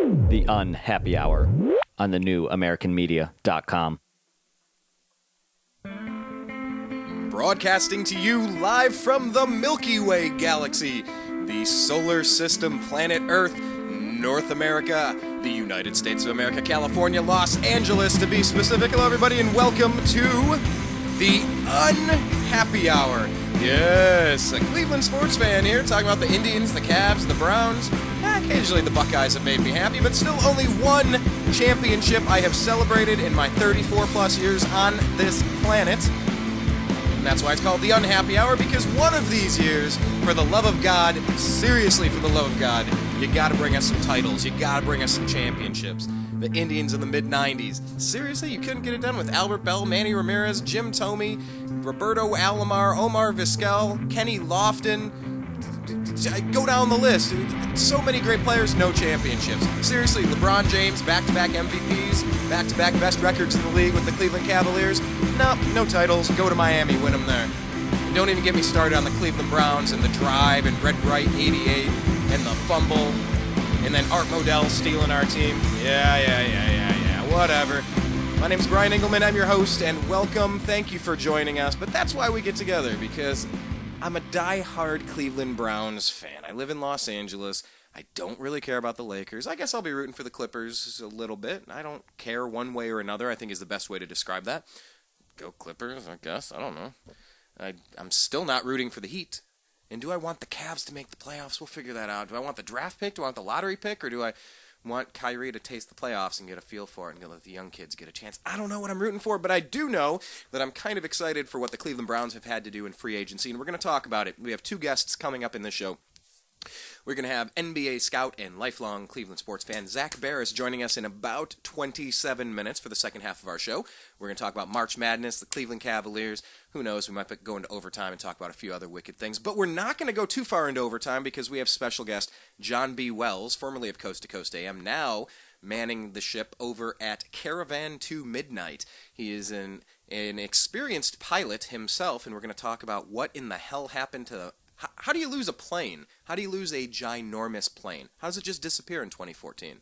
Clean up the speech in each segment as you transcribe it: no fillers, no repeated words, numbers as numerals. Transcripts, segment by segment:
The Unhappy Hour on the new AmericanMedia.com. Broadcasting to you live from the Milky Way galaxy, the solar system, planet Earth, North America, the United States of America, California, Los Angeles to be specific. Hello everybody and welcome to the Unhappy Hour. Yes, a Cleveland sports fan here talking about the Indians, the Cavs, the Browns. Occasionally the Buckeyes have made me happy, but still only one championship I have celebrated in my 34 plus years on this planet. And that's why it's called the Unhappy Hour, because one of these years, for the love of God, seriously for the love of God, you gotta bring us some titles, you gotta bring us some championships. The Indians in the mid-90s. Seriously, you couldn't get it done with Albert Bell, Manny Ramirez, Jim Thome, Roberto Alomar, Omar Vizquel, Kenny Lofton. Go down the list. So many great players, no championships. Seriously, LeBron James, back-to-back MVPs, back-to-back best records in the league with the Cleveland Cavaliers. No titles. Go to Miami, win them there. And don't even get me started on the Cleveland Browns and the drive and Red Bright 88 and the fumble. And then Art Modell stealing our team. Yeah, whatever. My name's Brian Engelman, I'm your host, and welcome, thank you for joining us. But that's why we get together, because I'm a die-hard Cleveland Browns fan. I live in Los Angeles. I don't really care about the Lakers. I guess I'll be rooting for the Clippers a little bit. I don't care one way or another, I think is the best way to describe that. Go Clippers, I guess. I don't know. I'm still not rooting for the Heat. And do I want the Cavs to make the playoffs? We'll figure that out. Do I want the draft pick? Do I want the lottery pick? Or do I want Kyrie to taste the playoffs and get a feel for it and let the young kids get a chance? I don't know what I'm rooting for, but I do know that I'm kind of excited for what the Cleveland Browns have had to do in free agency, and we're going to talk about it. We have two guests coming up in this show. We're going to have NBA scout and lifelong Cleveland sports fan Zach Barris joining us in about 27 minutes for the second half of our show. We're going to talk about March Madness, the Cleveland Cavaliers. Who knows, we might go into overtime and talk about a few other wicked things. But we're not going to go too far into overtime because we have special guest John B. Wells, formerly of Coast to Coast AM, now manning the ship over at Caravan to Midnight. He is an experienced pilot himself, and we're going to talk about what in the hell happened to how do you lose a plane? How do you lose a ginormous plane? How does it just disappear in 2014?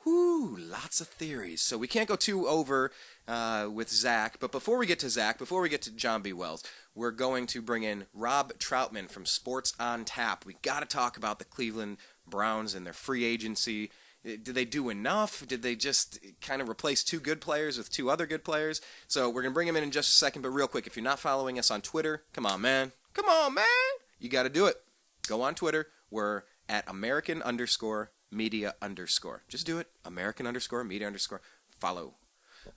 Whew, lots of theories. So we can't go too over with Zach. But before we get to Zach, before we get to John B. Wells, we're going to bring in Rob Trautman from Sports on Tap. We got to talk about the Cleveland Browns and their free agency. Did they do enough? Did they just kind of replace two good players with two other good players? So we're going to bring him in just a second. But real quick, if you're not following us on Twitter, come on, man. Come on, man. You got to do it. Go on Twitter. We're at American_media_. Just do it. American_media_. Follow.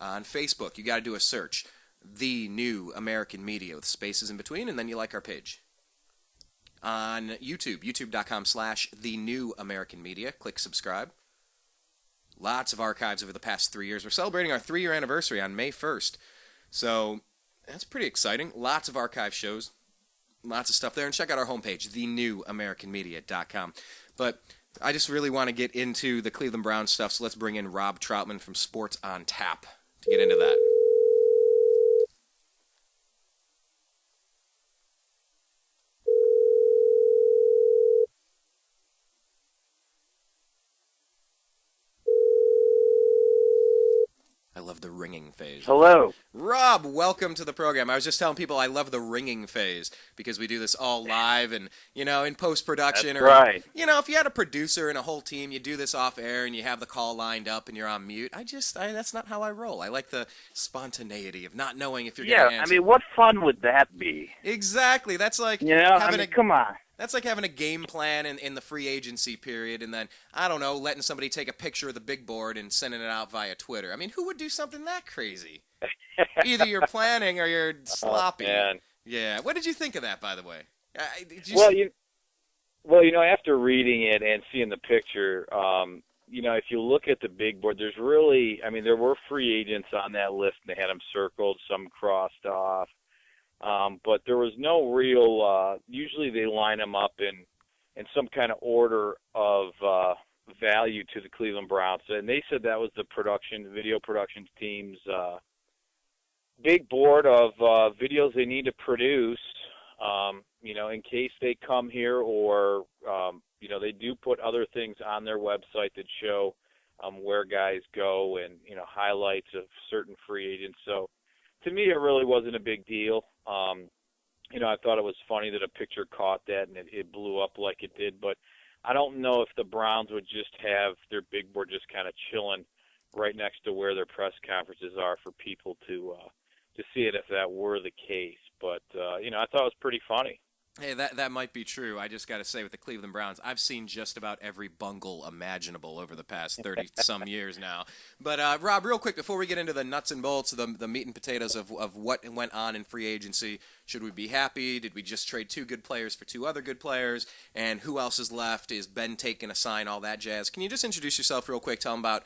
On Facebook, you got to do a search. The New American Media with spaces in between, and then you like our page. On YouTube, youtube.com/The New American Media. Click subscribe. Lots of archives over the past 3 years. We're celebrating our 3-year anniversary on May 1st. So that's pretty exciting. Lots of archive shows. Lots of stuff there, and check out our homepage, thenewamericanmedia.com. But I just really want to get into the Cleveland Browns stuff, so let's bring in Rob Trautman from Sports on Tap to get into that. I love the ringing phase. Hello. Rob, welcome to the program. I was just telling people I love the ringing phase because we do this all live and, in post-production. That's right. If you had a producer and a whole team, you do this off air and you have the call lined up and you're on mute. That's not how I roll. I like the spontaneity of not knowing if you're going to answer. Yeah, what fun would that be? Exactly. That's like come on. That's like having a game plan in the free agency period and then, I don't know, letting somebody take a picture of the big board and sending it out via Twitter. I mean, who would do something that crazy? Either you're planning or you're sloppy. Oh, man. Yeah. What did you think of that, by the way? After reading it and seeing the picture, if you look at the big board, there were free agents on that list and they had them circled, some crossed off. But there was no real, usually they line them up in some kind of order of value to the Cleveland Browns. And they said that was the video production team's big board of videos they need to produce, in case they come here or they do put other things on their website that show where guys go and, highlights of certain free agents. So to me, it really wasn't a big deal. I thought it was funny that a picture caught that and it blew up like it did, but I don't know if the Browns would just have their big board just kind of chilling right next to where their press conferences are for people to see it if that were the case. But, I thought it was pretty funny. Hey, that might be true. I just got to say, with the Cleveland Browns, I've seen just about every bungle imaginable over the past 30-some years now. But, Rob, real quick, before we get into the nuts and bolts, the meat and potatoes of what went on in free agency, should we be happy? Did we just trade 2 good players for 2 other good players? And who else is left? Is Ben taking a sign? All that jazz. Can you just introduce yourself real quick? Tell them about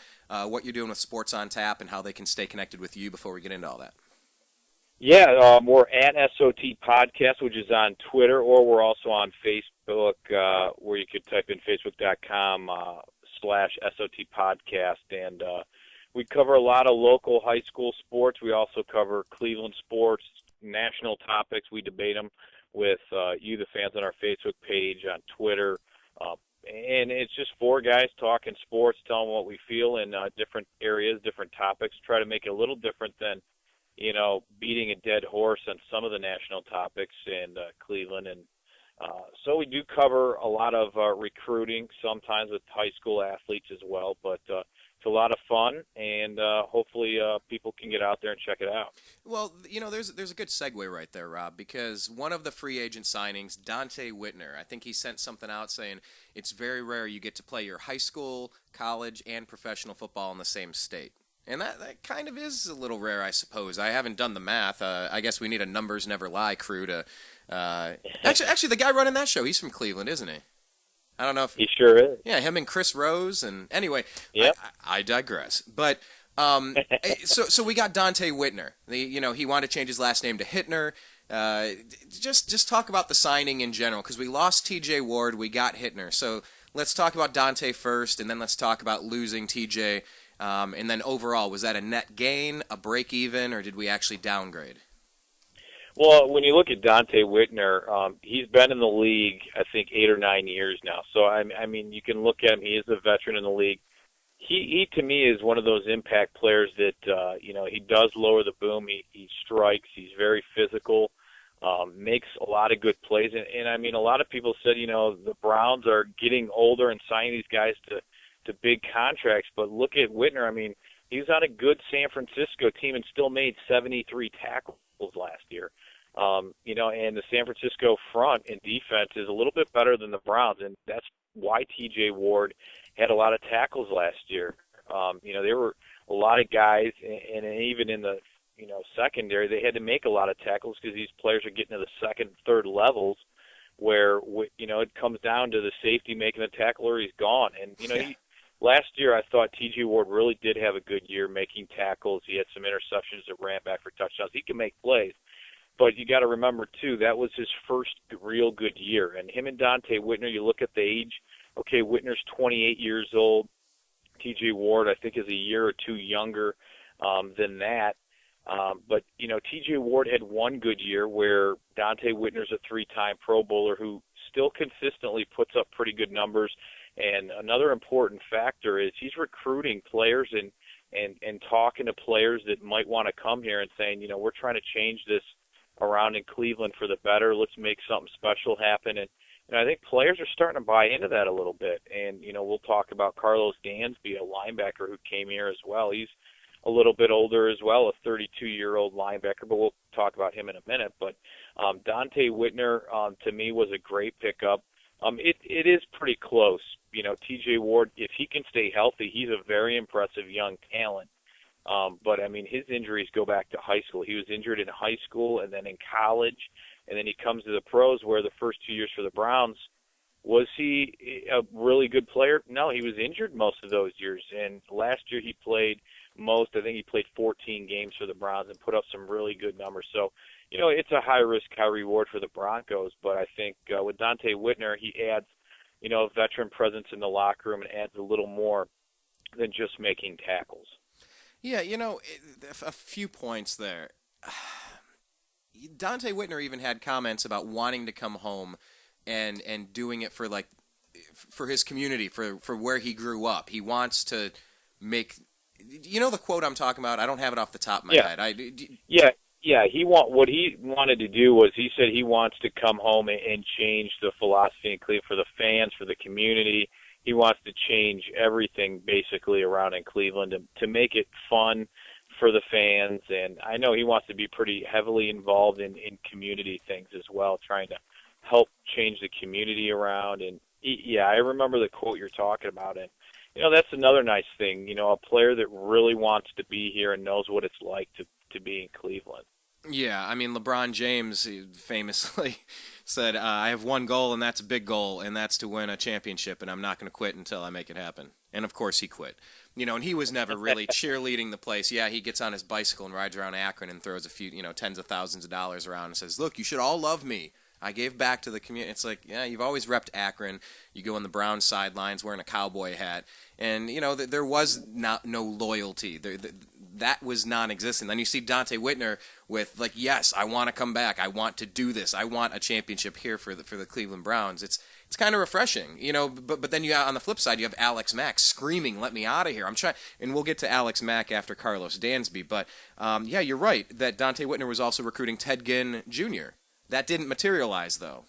what you're doing with Sports on Tap and how they can stay connected with you before we get into all that. Yeah, we're at SOT Podcast, which is on Twitter, or we're also on Facebook, where you could type in facebook.com/SOT Podcast. And we cover a lot of local high school sports. We also cover Cleveland sports, national topics. We debate them with you, the fans, on our Facebook page, on Twitter. And it's just 4 guys talking sports, telling what we feel in different areas, different topics, try to make it a little different than beating a dead horse on some of the national topics in Cleveland. And so we do cover a lot of recruiting, sometimes with high school athletes as well. But it's a lot of fun, and hopefully people can get out there and check it out. Well, there's a good segue right there, Rob, because one of the free agent signings, Dante Whitner, I think he sent something out saying it's very rare you get to play your high school, college, and professional football in the same state. And that kind of is a little rare, I suppose. I haven't done the math. I guess we need a Numbers Never Lie crew to... Actually, the guy running that show, he's from Cleveland, isn't he? I don't know if... He sure is. Yeah, him and Chris Rose. And anyway, yep. I digress. But so we got Dante Whitner. He wanted to change his last name to Hittner. Just talk about the signing in general, because we lost T.J. Ward, we got Hittner. So let's talk about Dante first, and then let's talk about losing T.J., and then overall, was that a net gain, a break even, or did we actually downgrade? Well, when you look at Dante Whitner, he's been in the league, I think, 8 or 9 years now. So, I mean, you can look at him. He is a veteran in the league. He to me, is one of those impact players that, he does lower the boom. He strikes. He's very physical, makes a lot of good plays. And I mean, a lot of people said, the Browns are getting older and signing these guys to big contracts, but look at Whitner. I mean, he was on a good San Francisco team and still made 73 tackles last year. And the San Francisco front and defense is a little bit better than the Browns, and that's why T.J. Ward had a lot of tackles last year. There were a lot of guys, and even in the secondary, they had to make a lot of tackles because these players are getting to the second, third levels, where it comes down to the safety making a tackle or he's gone. And last year, I thought T.J. Ward really did have a good year making tackles. He had some interceptions that ran back for touchdowns. He can make plays. But you got to remember, too, that was his first real good year. And him and Dante Whitner, you look at the age. Okay, Whitner's 28 years old. T.J. Ward, I think, is a year or 2 younger than that. But T.J. Ward had one good year where Dante Whitner's a 3-time Pro Bowler who still consistently puts up pretty good numbers. And another important factor is he's recruiting players and talking to players that might want to come here and saying, we're trying to change this around in Cleveland for the better. Let's make something special happen. And I think players are starting to buy into that a little bit. And, we'll talk about Karlos Dansby, a linebacker who came here as well. He's a little bit older as well, a 32-year-old linebacker, but we'll talk about him in a minute. But Dante Whitner, to me, was a great pickup. It is pretty close. T.J. Ward, if he can stay healthy, he's a very impressive young talent. But, I mean, his injuries go back to high school. He was injured in high school and then in college, and then he comes to the pros where the first 2 years for the Browns, was he a really good player? No, he was injured most of those years. And last year he played most. I think he played 14 games for the Browns and put up some really good numbers. So, it's a high-risk, high-reward for the Broncos. But I think with Dante Whitner, he adds, a veteran presence in the locker room and adds a little more than just making tackles. Yeah, a few points there. Dante Whitner even had comments about wanting to come home and doing it for for his community, for where he grew up. He wants to make. You know the quote I'm talking about? I don't have it off the top of my head. Yeah. What he wanted to do was he said he wants to come home and change the philosophy in Cleveland for the fans, for the community. He wants to change everything basically around in Cleveland to make it fun for the fans. And I know he wants to be pretty heavily involved in community things as well, trying to help change the community around. And yeah, I remember the quote you're talking about. And, that's another nice thing, a player that really wants to be here and knows what it's like to be in Cleveland. Yeah, I mean, LeBron James famously said, I have one goal, and that's a big goal, and that's to win a championship, and I'm not going to quit until I make it happen. And, of course, he quit. And he was never really cheerleading the place. Yeah, he gets on his bicycle and rides around Akron and throws a few, tens of thousands of dollars around and says, look, you should all love me. I gave back to the community. It's like, yeah, you've always repped Akron. You go on the Browns sidelines wearing a cowboy hat. And, there was no loyalty. That was non-existent. Then you see Dante Whitner with, like, yes, I want to come back. I want to do this. I want a championship here for the Cleveland Browns. It's kind of refreshing, But then on the flip side, you have Alex Mack screaming, "Let me out of here!" I'm trying, and we'll get to Alex Mack after Karlos Dansby. But yeah, you're right that Dante Whitner was also recruiting Ted Ginn Jr. That didn't materialize, though.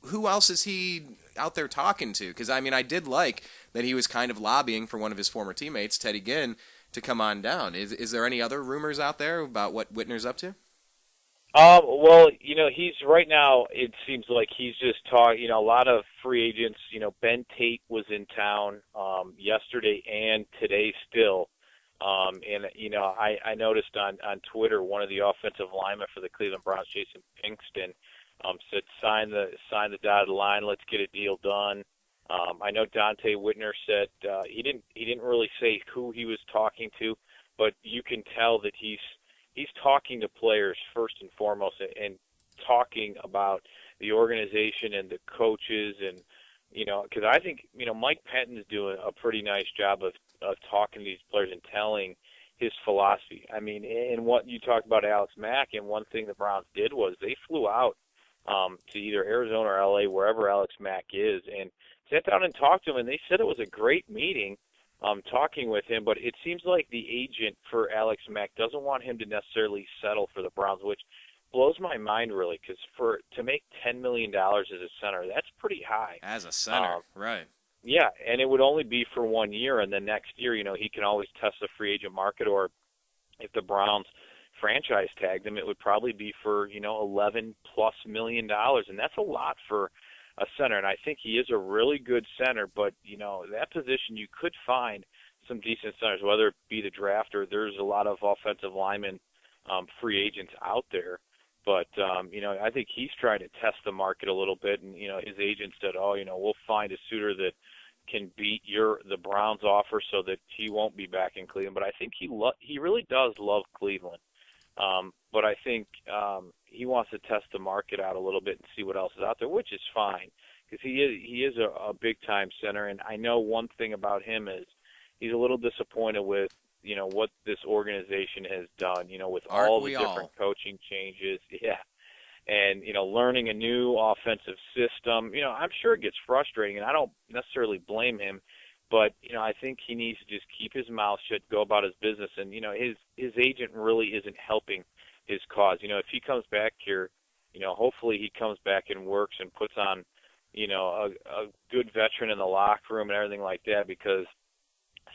Who else is he out there talking to? Because, I mean, I did like that he was kind of lobbying for one of his former teammates, Teddy Ginn, to come on down. Is there any other rumors out there about what Whitner's up to? Well, he's right now, it seems like he's just talking, a lot of free agents, Ben Tate was in town yesterday and today still. And, I noticed on Twitter, one of the offensive linemen for the Cleveland Browns, Jason Pinkston, said, sign the dotted line, let's get a deal done. I know Dante Whitner said he didn't really say who he was talking to, but you can tell that he's talking to players first and foremost and talking about the organization and the coaches and, because I think, Mike Penton's doing a pretty nice job of talking to these players and telling his philosophy. I mean, and what you talked about Alex Mack, and one thing the Browns did was they flew out to either Arizona or LA, wherever Alex Mack is, and sat down and talked to him, and they said it was a great meeting talking with him, but it seems like the agent for Alex Mack doesn't want him to necessarily settle for the Browns, which blows my mind really, because to make $10 million as a center, that's pretty high. As a center, right. Yeah, and it would only be for 1 year, and then next year, he can always test the free agent market, or if the Browns franchise tagged him, it would probably be for, $11+ million, and that's a lot for a center. And I think he is a really good center, but, that position you could find some decent centers, whether it be the draft or there's a lot of offensive linemen, free agents out there. But, I think he's trying to test the market a little bit, and, his agent said, we'll find a suitor that can beat the Browns offer so that he won't be back in Cleveland. But I think he really does love Cleveland. But I think he wants to test the market out a little bit and see what else is out there, which is fine, because he is a big-time center. And I know one thing about him is he's a little disappointed with, what this organization has done, with all the different coaching changes. Yeah. And, learning a new offensive system, I'm sure it gets frustrating, and I don't necessarily blame him, but, I think he needs to just keep his mouth shut, go about his business. And, his agent really isn't helping his cause. If he comes back here, hopefully he comes back and works and puts on, a good veteran in the locker room and everything like that, because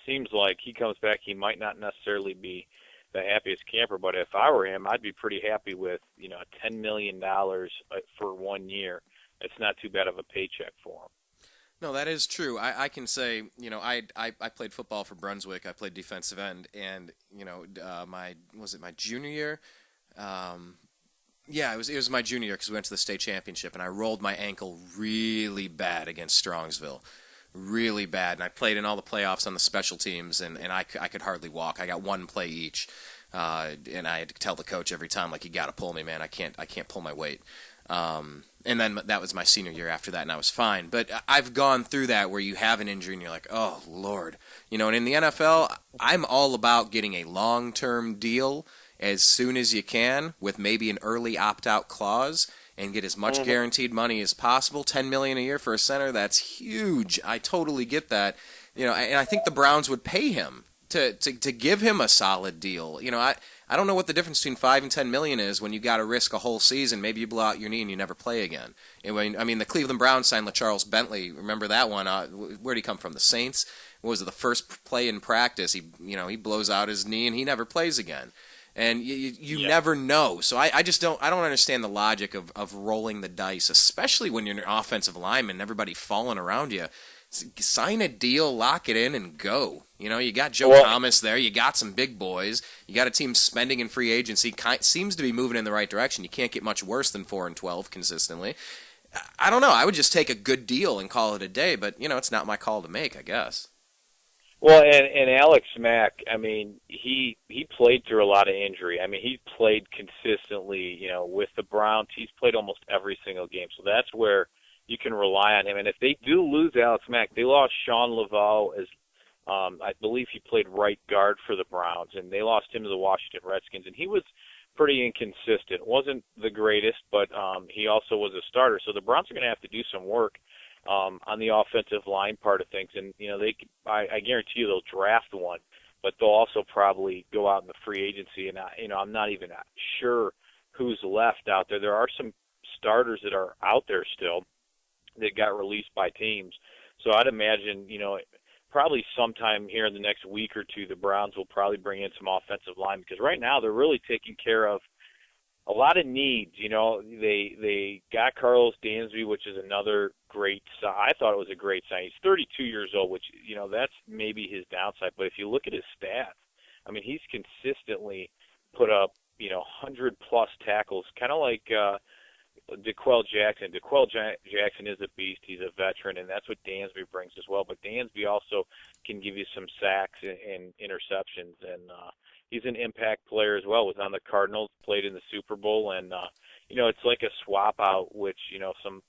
seems like he comes back, he might not necessarily be the happiest camper, but if I were him, I'd be pretty happy with, $10 million for 1 year. It's not too bad of a paycheck for him. No, that is true. I can say, I played football for Brunswick. I played defensive end, and, my junior year? Yeah, it was my junior year because we went to the state championship, and I rolled my ankle really bad against Strongsville. Really bad, and I played in all the playoffs on the special teams, and I could hardly walk. I got one play each, and I had to tell the coach every time, like, you got to pull me, man. I can't pull my weight. And then that was my senior year after that, and I was fine. But I've gone through that where you have an injury, and you're like, oh, Lord. And in the NFL, I'm all about getting a long-term deal as soon as you can with maybe an early opt-out clause. and get as much guaranteed money as possible. $10 million a year for a center, that's huge. I totally get that. And I think the Browns would pay him to give him a solid deal. I don't know what the difference between $5 and $10 million is when you got to risk a whole season. Maybe you blow out your knee and you never play again. The Cleveland Browns signed LaCharles Bentley. Remember that one? Where did he come from? The Saints. What was it? The first play in practice, he blows out his knee and he never plays again. And you never know. So I don't understand the logic of rolling the dice, especially when you're an offensive lineman and everybody falling around you. Sign a deal, lock it in, and go. You got Joe Thomas there. You got some big boys. You got a team spending in free agency. Seems to be moving in the right direction. You can't get much worse than 4-12 consistently. I don't know. I would just take a good deal and call it a day. But it's not my call to make, I guess. Well, and Alex Mack, he played through a lot of injury. He played consistently, with the Browns. He's played almost every single game. So that's where you can rely on him. And if they do lose Alex Mack, they lost Sean Laveau as, I believe he played right guard for the Browns, and they lost him to the Washington Redskins. And he was pretty inconsistent. Wasn't the greatest, but he also was a starter. So the Browns are going to have to do some work on the offensive line part of things, and I guarantee you they'll draft one, but they'll also probably go out in the free agency. And I'm not even sure who's left out there. There are some starters that are out there still that got released by teams, so I'd imagine probably sometime here in the next week or two the Browns will probably bring in some offensive line, because right now they're really taking care of a lot of needs. They got Karlos Dansby, which is another great sign. I thought it was a great sign. He's 32 years old, which, that's maybe his downside. But if you look at his stats, he's consistently put up, 100-plus tackles, kind of like DeQuell Jackson. DeQuell Jackson is a beast. He's a veteran, and that's what Dansby brings as well. But Dansby also can give you some sacks and interceptions, and he's an impact player as well. Was on the Cardinals, played in the Super Bowl, and it's like a swap out, which some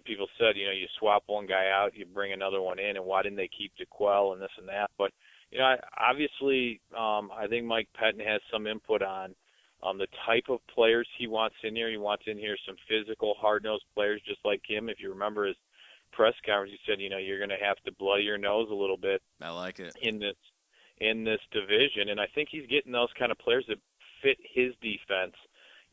people said, you swap one guy out, you bring another one in, and why didn't they keep DeQuell and this and that? But obviously, I think Mike Pettin has some input on the type of players he wants in here. He wants in here some physical, hard-nosed players just like him. If you remember his press conference, he said, you're going to have to blow your nose a little bit. I like it. In this division, and I think he's getting those kind of players that fit his defense.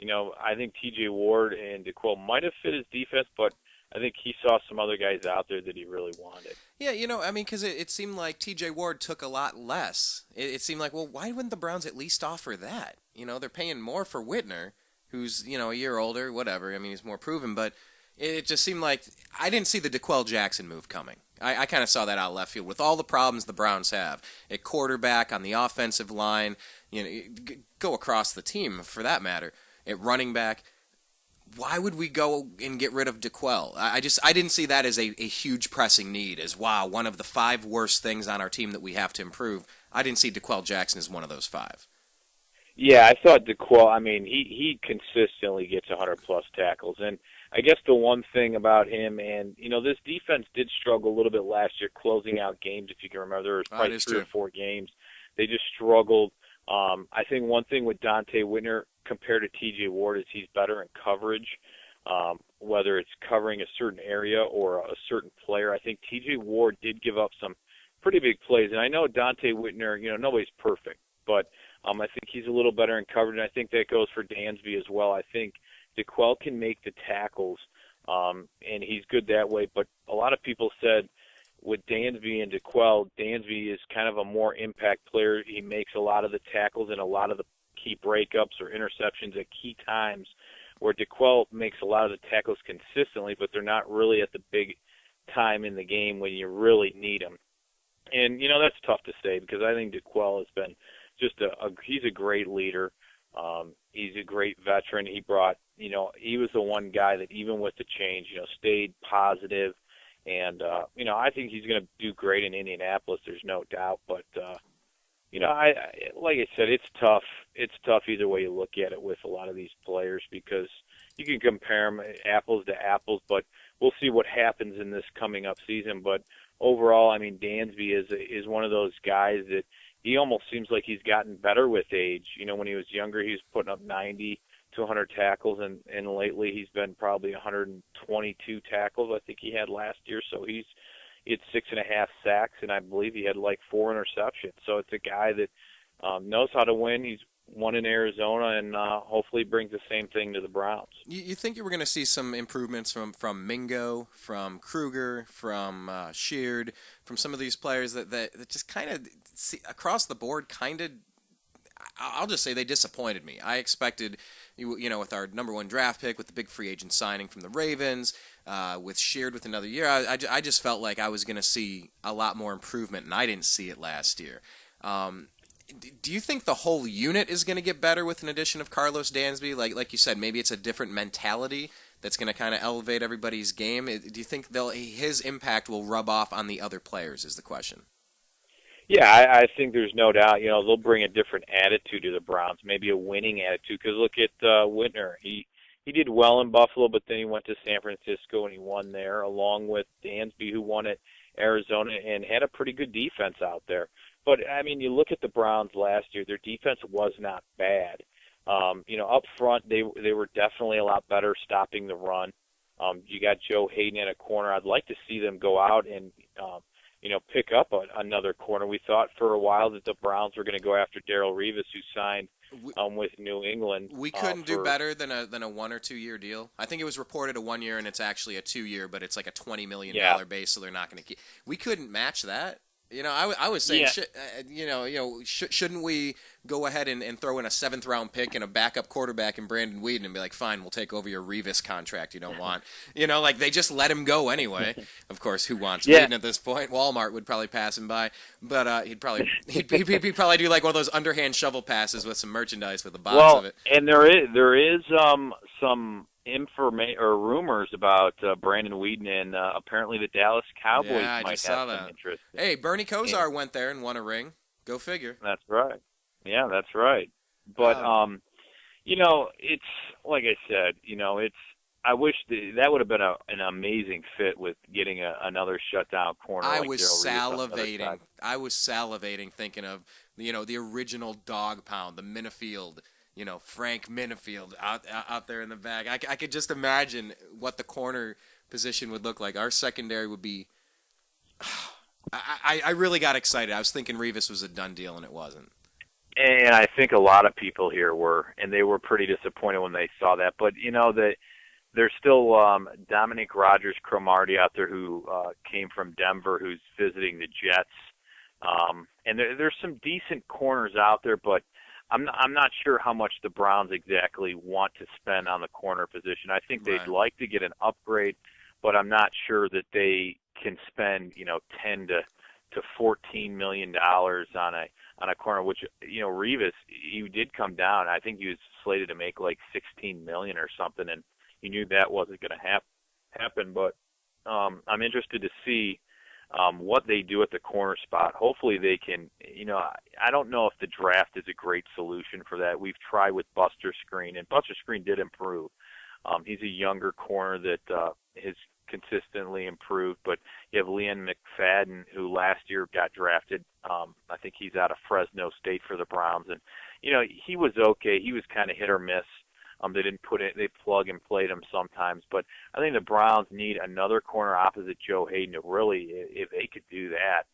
I think T.J. Ward and DeQuell might have fit his defense, but I think he saw some other guys out there that he really wanted. Yeah, because it seemed like T.J. Ward took a lot less. It seemed like, well, why wouldn't the Browns at least offer that? They're paying more for Whitner, who's, a year older, whatever. He's more proven, but it just seemed like I didn't see the DeQuell Jackson move coming. I kind of saw that out left field with all the problems the Browns have at quarterback, on the offensive line, go across the team for that matter, at running back. Why would we go and get rid of DeQuell? I didn't see that as a huge pressing need, as, wow, one of the 5 worst things on our team that we have to improve. I didn't see DeQuell Jackson as one of those 5. Yeah, I thought DeQuell, he consistently gets 100-plus tackles. And I guess the one thing about him, and, this defense did struggle a little bit last year closing out games, if you can remember. There was probably 3 or 4 games. They just struggled. I think one thing with Dante Whitner compared to T.J. Ward is he's better in coverage, whether it's covering a certain area or a certain player. I think T.J. Ward did give up some pretty big plays. And I know Dante Whitner, nobody's perfect, but I think he's a little better in coverage, and I think that goes for Dansby as well. I think DeQuell can make the tackles, and he's good that way. But a lot of people said with Dansby and DeQuell, Dansby is kind of a more impact player. He makes a lot of the tackles and a lot of the key breakups or interceptions at key times, where DeQuell makes a lot of the tackles consistently, but they're not really at the big time in the game when you really need them. And, that's tough to say, because I think DeQuell has been just he's a great leader. He's a great veteran. He brought, he was the one guy that even with the change, stayed positive. And, I think he's going to do great in Indianapolis. There's no doubt. But, like I said, it's tough. It's tough either way you look at it with a lot of these players, because you can compare them apples to apples, but we'll see what happens in this coming up season. But overall, Dansby is one of those guys that he almost seems like he's gotten better with age. When he was younger, he was putting up 90 to 100 tackles, and lately he's been probably 122 tackles. I think he had last year, so he had 6.5 sacks, and I believe he had like 4 interceptions. So it's a guy that knows how to win. He's won in Arizona, and hopefully brings the same thing to the Browns. You think you were going to see some improvements from Mingo, from Kruger, from Sheard, from some of these players that just kind of across the board kind of, I'll just say they disappointed me. I expected, with our number 1 draft pick, with the big free agent signing from the Ravens, with Sheard with another year, I just felt like I was going to see a lot more improvement, and I didn't see it last year. Do you think the whole unit is going to get better with an addition of Karlos Dansby? Like you said, maybe it's a different mentality that's going to kind of elevate everybody's game. Do you think his impact will rub off on the other players is the question? Yeah, I think there's no doubt. They'll bring a different attitude to the Browns, maybe a winning attitude. Because look at Whitner. He did well in Buffalo, but then he went to San Francisco and he won there, along with Dansby, who won at Arizona and had a pretty good defense out there. But, I mean, you look at the Browns last year, their defense was not bad. Up front, they were definitely a lot better stopping the run. You got Joe Hayden in a corner. I'd like to see them go out and, pick up another corner. We thought for a while that the Browns were going to go after Darrelle Revis, who signed with New England. We couldn't do better than a 1 or 2 year deal. I think it was reported a 1 year, and it's actually a 2 year, but it's like a $20 million base, so they're not going to keep. We couldn't match that. I was saying, shouldn't we go ahead and throw in a 7th round pick and a backup quarterback in Brandon Weeden and be like, fine, we'll take over your Revis contract you don't want. They just let him go anyway. Of course, who wants Weeden at this point? Walmart would probably pass him by, but he'd probably do like one of those underhand shovel passes with some merchandise with a box of it. And there is some information or rumors about Brandon Weeden, and apparently the Dallas Cowboys might have some interest. Hey, Bernie Kosar went there and won a ring. Go figure. That's right. Yeah, that's right. But it's like I said, I wish that would have been an amazing fit with getting another shutdown corner. I was salivating thinking of the original Dawg Pound, the Minifield. Frank Minifield out there in the back. I could just imagine what the corner position would look like. Our secondary would be. I really got excited. I was thinking Revis was a done deal, and it wasn't. And I think a lot of people here were, and they were pretty disappointed when they saw that. But there's still Dominic Rodgers-Cromartie out there who came from Denver, who's visiting the Jets. And there's some decent corners out there, but I'm not sure how much the Browns exactly want to spend on the corner position. I think they'd like to get an upgrade, but I'm not sure that they can spend $10 to $14 million on a corner. Which Revis, he did come down. I think he was slated to make like $16 million or something, and you knew that wasn't going to happen. But I'm interested to see what they do at the corner spot. Hopefully they can, I don't know if the draft is a great solution for that. We've tried with Buster Skrine, and Buster Skrine did improve. He's a younger corner that has consistently improved, but you have Leon McFadden, who last year got drafted. I think he's out of Fresno State for the Browns, and, he was okay. He was kind of hit or miss. They didn't they plug and played him sometimes, but I think the Browns need another corner opposite Joe Hayden to really, if they could do that,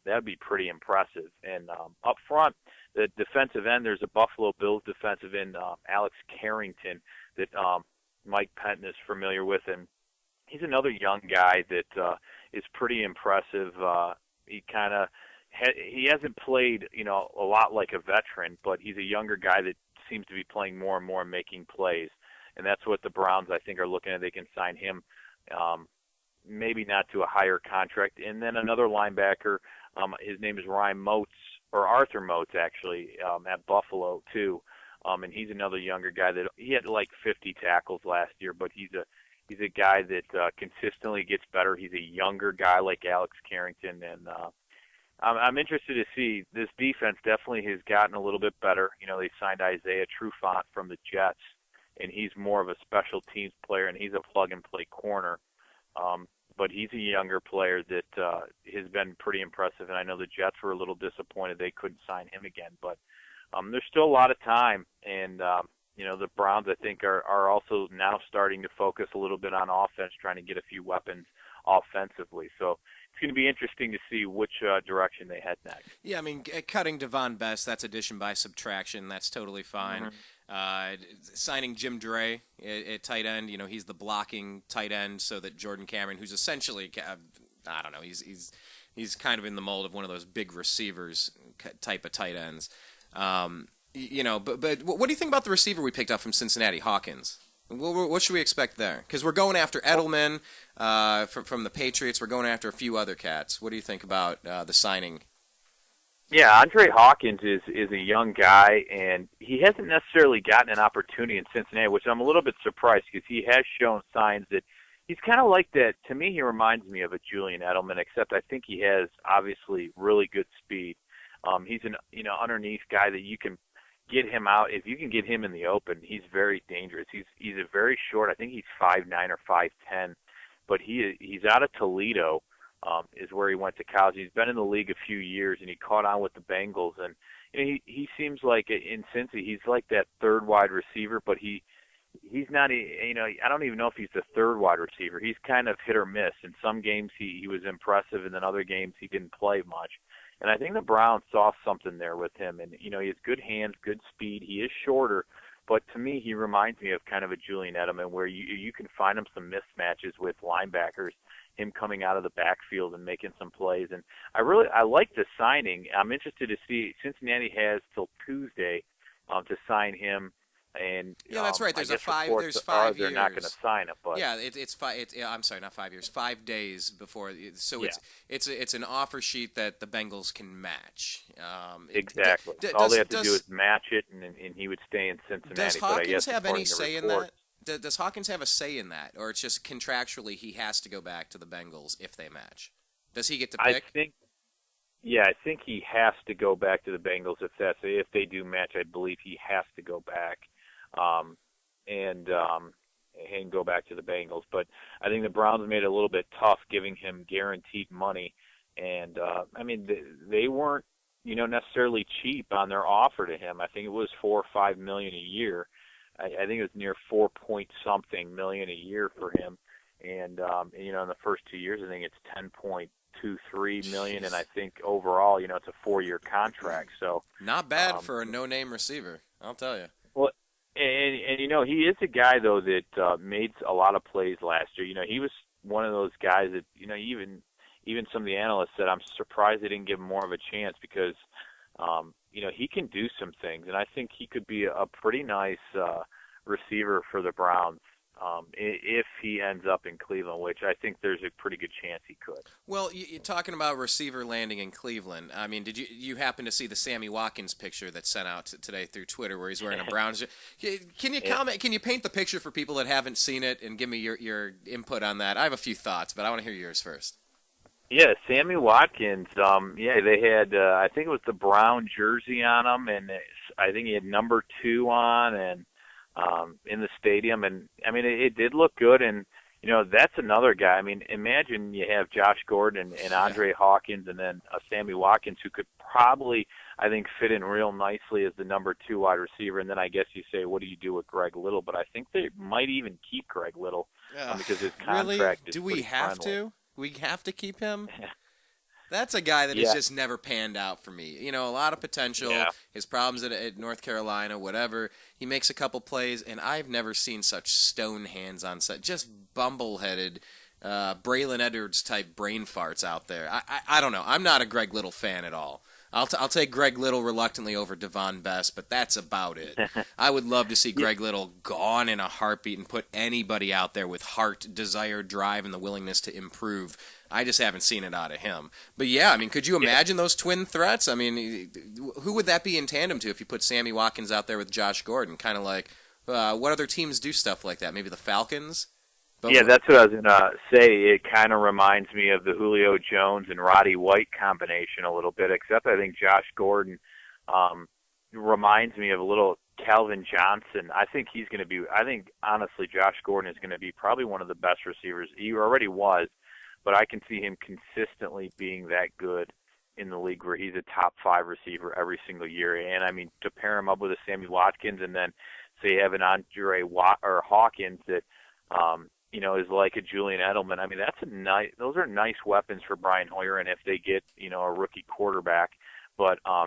that'd be pretty impressive. And up front, the defensive end, there's a Buffalo Bills defensive end, Alex Carrington, that Mike Penton is familiar with, and he's another young guy that is pretty impressive. He hasn't played, a lot like a veteran, but he's a younger guy that seems to be playing more and more and making plays. And that's what the Browns, I think, are looking at. They can sign him, maybe not to a higher contract. And then another linebacker, his name is Arthur Motes, actually, at Buffalo, too. And he's another younger guy that he had like 50 tackles last year, but he's a guy that consistently gets better. He's a younger guy like Alex Carrington, and I'm interested to see. This defense definitely has gotten a little bit better. They signed Isaiah Trufant from the Jets, and he's more of a special teams player, and he's a plug-and-play corner. But he's a younger player that has been pretty impressive, and I know the Jets were a little disappointed they couldn't sign him again. But there's still a lot of time, and the Browns, I think, are also now starting to focus a little bit on offense, trying to get a few weapons offensively. So it's going to be interesting to see which direction they head next. Yeah, I mean, cutting Devon Best, that's addition by subtraction. That's totally fine. Signing Jim Dre at tight end, he's the blocking tight end, so that Jordan Cameron, who's essentially, I don't know, he's kind of in the mold of one of those big receivers type of tight ends. But what do you think about the receiver we picked up from Cincinnati, Hawkins? What should we expect there? Because we're going after Edelman from the Patriots. We're going after a few other cats. What do you think about the signing? Yeah, Andre Hawkins is a young guy, and he hasn't necessarily gotten an opportunity in Cincinnati, which I'm a little bit surprised because he has shown signs that he's kind of like that. To me, he reminds me of a Julian Edelman, except I think he has obviously really good speed. He's an underneath guy that you can get him out. If you can get him in the open, he's very dangerous. He's a very short. I think he's 5'9" or 5'10", but he's out of Toledo. Is where he went to college. He's been in the league a few years, and he caught on with the Bengals. And he seems like in Cincy, he's like that third wide receiver, but he's not. I don't even know if he's the third wide receiver. He's kind of hit or miss. In some games, he was impressive, and then other games he didn't play much. And I think the Browns saw something there with him. And he has good hands, good speed. He is shorter, but to me, he reminds me of kind of a Julian Edelman, where you can find him some mismatches with linebackers. Him coming out of the backfield and making some plays. And I like the signing. I'm interested to see. Cincinnati has till Tuesday to sign him. And yeah, that's right. There's 5 years. They're not going to sign him, but yeah, I'm sorry, not 5 years. 5 days before. So yeah. It's an offer sheet that the Bengals can match. Exactly. All they have to do is match it, and he would stay in Cincinnati. Does Hawkins have any say in that? Does Hawkins have a say in that, or it's just contractually he has to go back to the Bengals if they match? Does he get to pick? I think he has to go back to the Bengals if they do match. I believe he has to go back and go back to the Bengals. But I think the Browns made it a little bit tough giving him guaranteed money, and they weren't necessarily cheap on their offer to him. I think it was $4 or $5 million a year. I think it was near 4-point-something million a year for him, and in the first 2 years, I think it's 10.23 million, and I think overall, it's a 4-year contract. So not bad for a no-name receiver, I'll tell you. Well, and he is a guy though that made a lot of plays last year. He was one of those guys that even some of the analysts said I'm surprised they didn't give him more of a chance because. He can do some things, and I think he could be a pretty nice receiver for the Browns if he ends up in Cleveland, which I think there's a pretty good chance he could. Well, you're talking about receiver landing in Cleveland. I mean, did you happen to see the Sammy Watkins picture that's sent out today through Twitter where he's wearing a Browns? Can you comment? Can you paint the picture for people that haven't seen it and give me your input on that? I have a few thoughts, but I want to hear yours first. Yeah, Sammy Watkins, they had, I think it was the brown jersey on him, and I think he had number 2 on and in the stadium. And, it did look good, and, that's another guy. Imagine you have Josh Gordon and Andre Hawkins and then Sammy Watkins, who could probably, I think, fit in real nicely as the number 2 wide receiver. And then I guess you say, what do you do with Greg Little? But I think they might even keep Greg Little because his contract is do we have friendly. to? We have to keep him? That's a guy that has just never panned out for me. A lot of potential, his problems at North Carolina, whatever. He makes a couple plays, and I've never seen such stone hands on set. Just bumble-headed, Braylon Edwards-type brain farts out there. I don't know. I'm not a Greg Little fan at all. I'll take Greg Little reluctantly over Devon Best, but that's about it. I would love to see Greg Little gone in a heartbeat and put anybody out there with heart, desire, drive, and the willingness to improve. I just haven't seen it out of him. But yeah, could you imagine those twin threats? Who would that be in tandem to if you put Sammy Watkins out there with Josh Gordon? Kind of like, what other teams do stuff like that? Maybe the Falcons? Yeah, that's what I was going to say. It kind of reminds me of the Julio Jones and Roddy White combination a little bit, except I think Josh Gordon reminds me of a little Calvin Johnson. I think honestly, Josh Gordon is going to be probably one of the best receivers. He already was, but I can see him consistently being that good in the league where he's a top 5 receiver every single year. And, to pair him up with a Sammy Watkins and then they have an Andre or Hawkins that, is like a Julian Edelman. I mean, those are nice weapons for Brian Hoyer, and if they get, a rookie quarterback. But I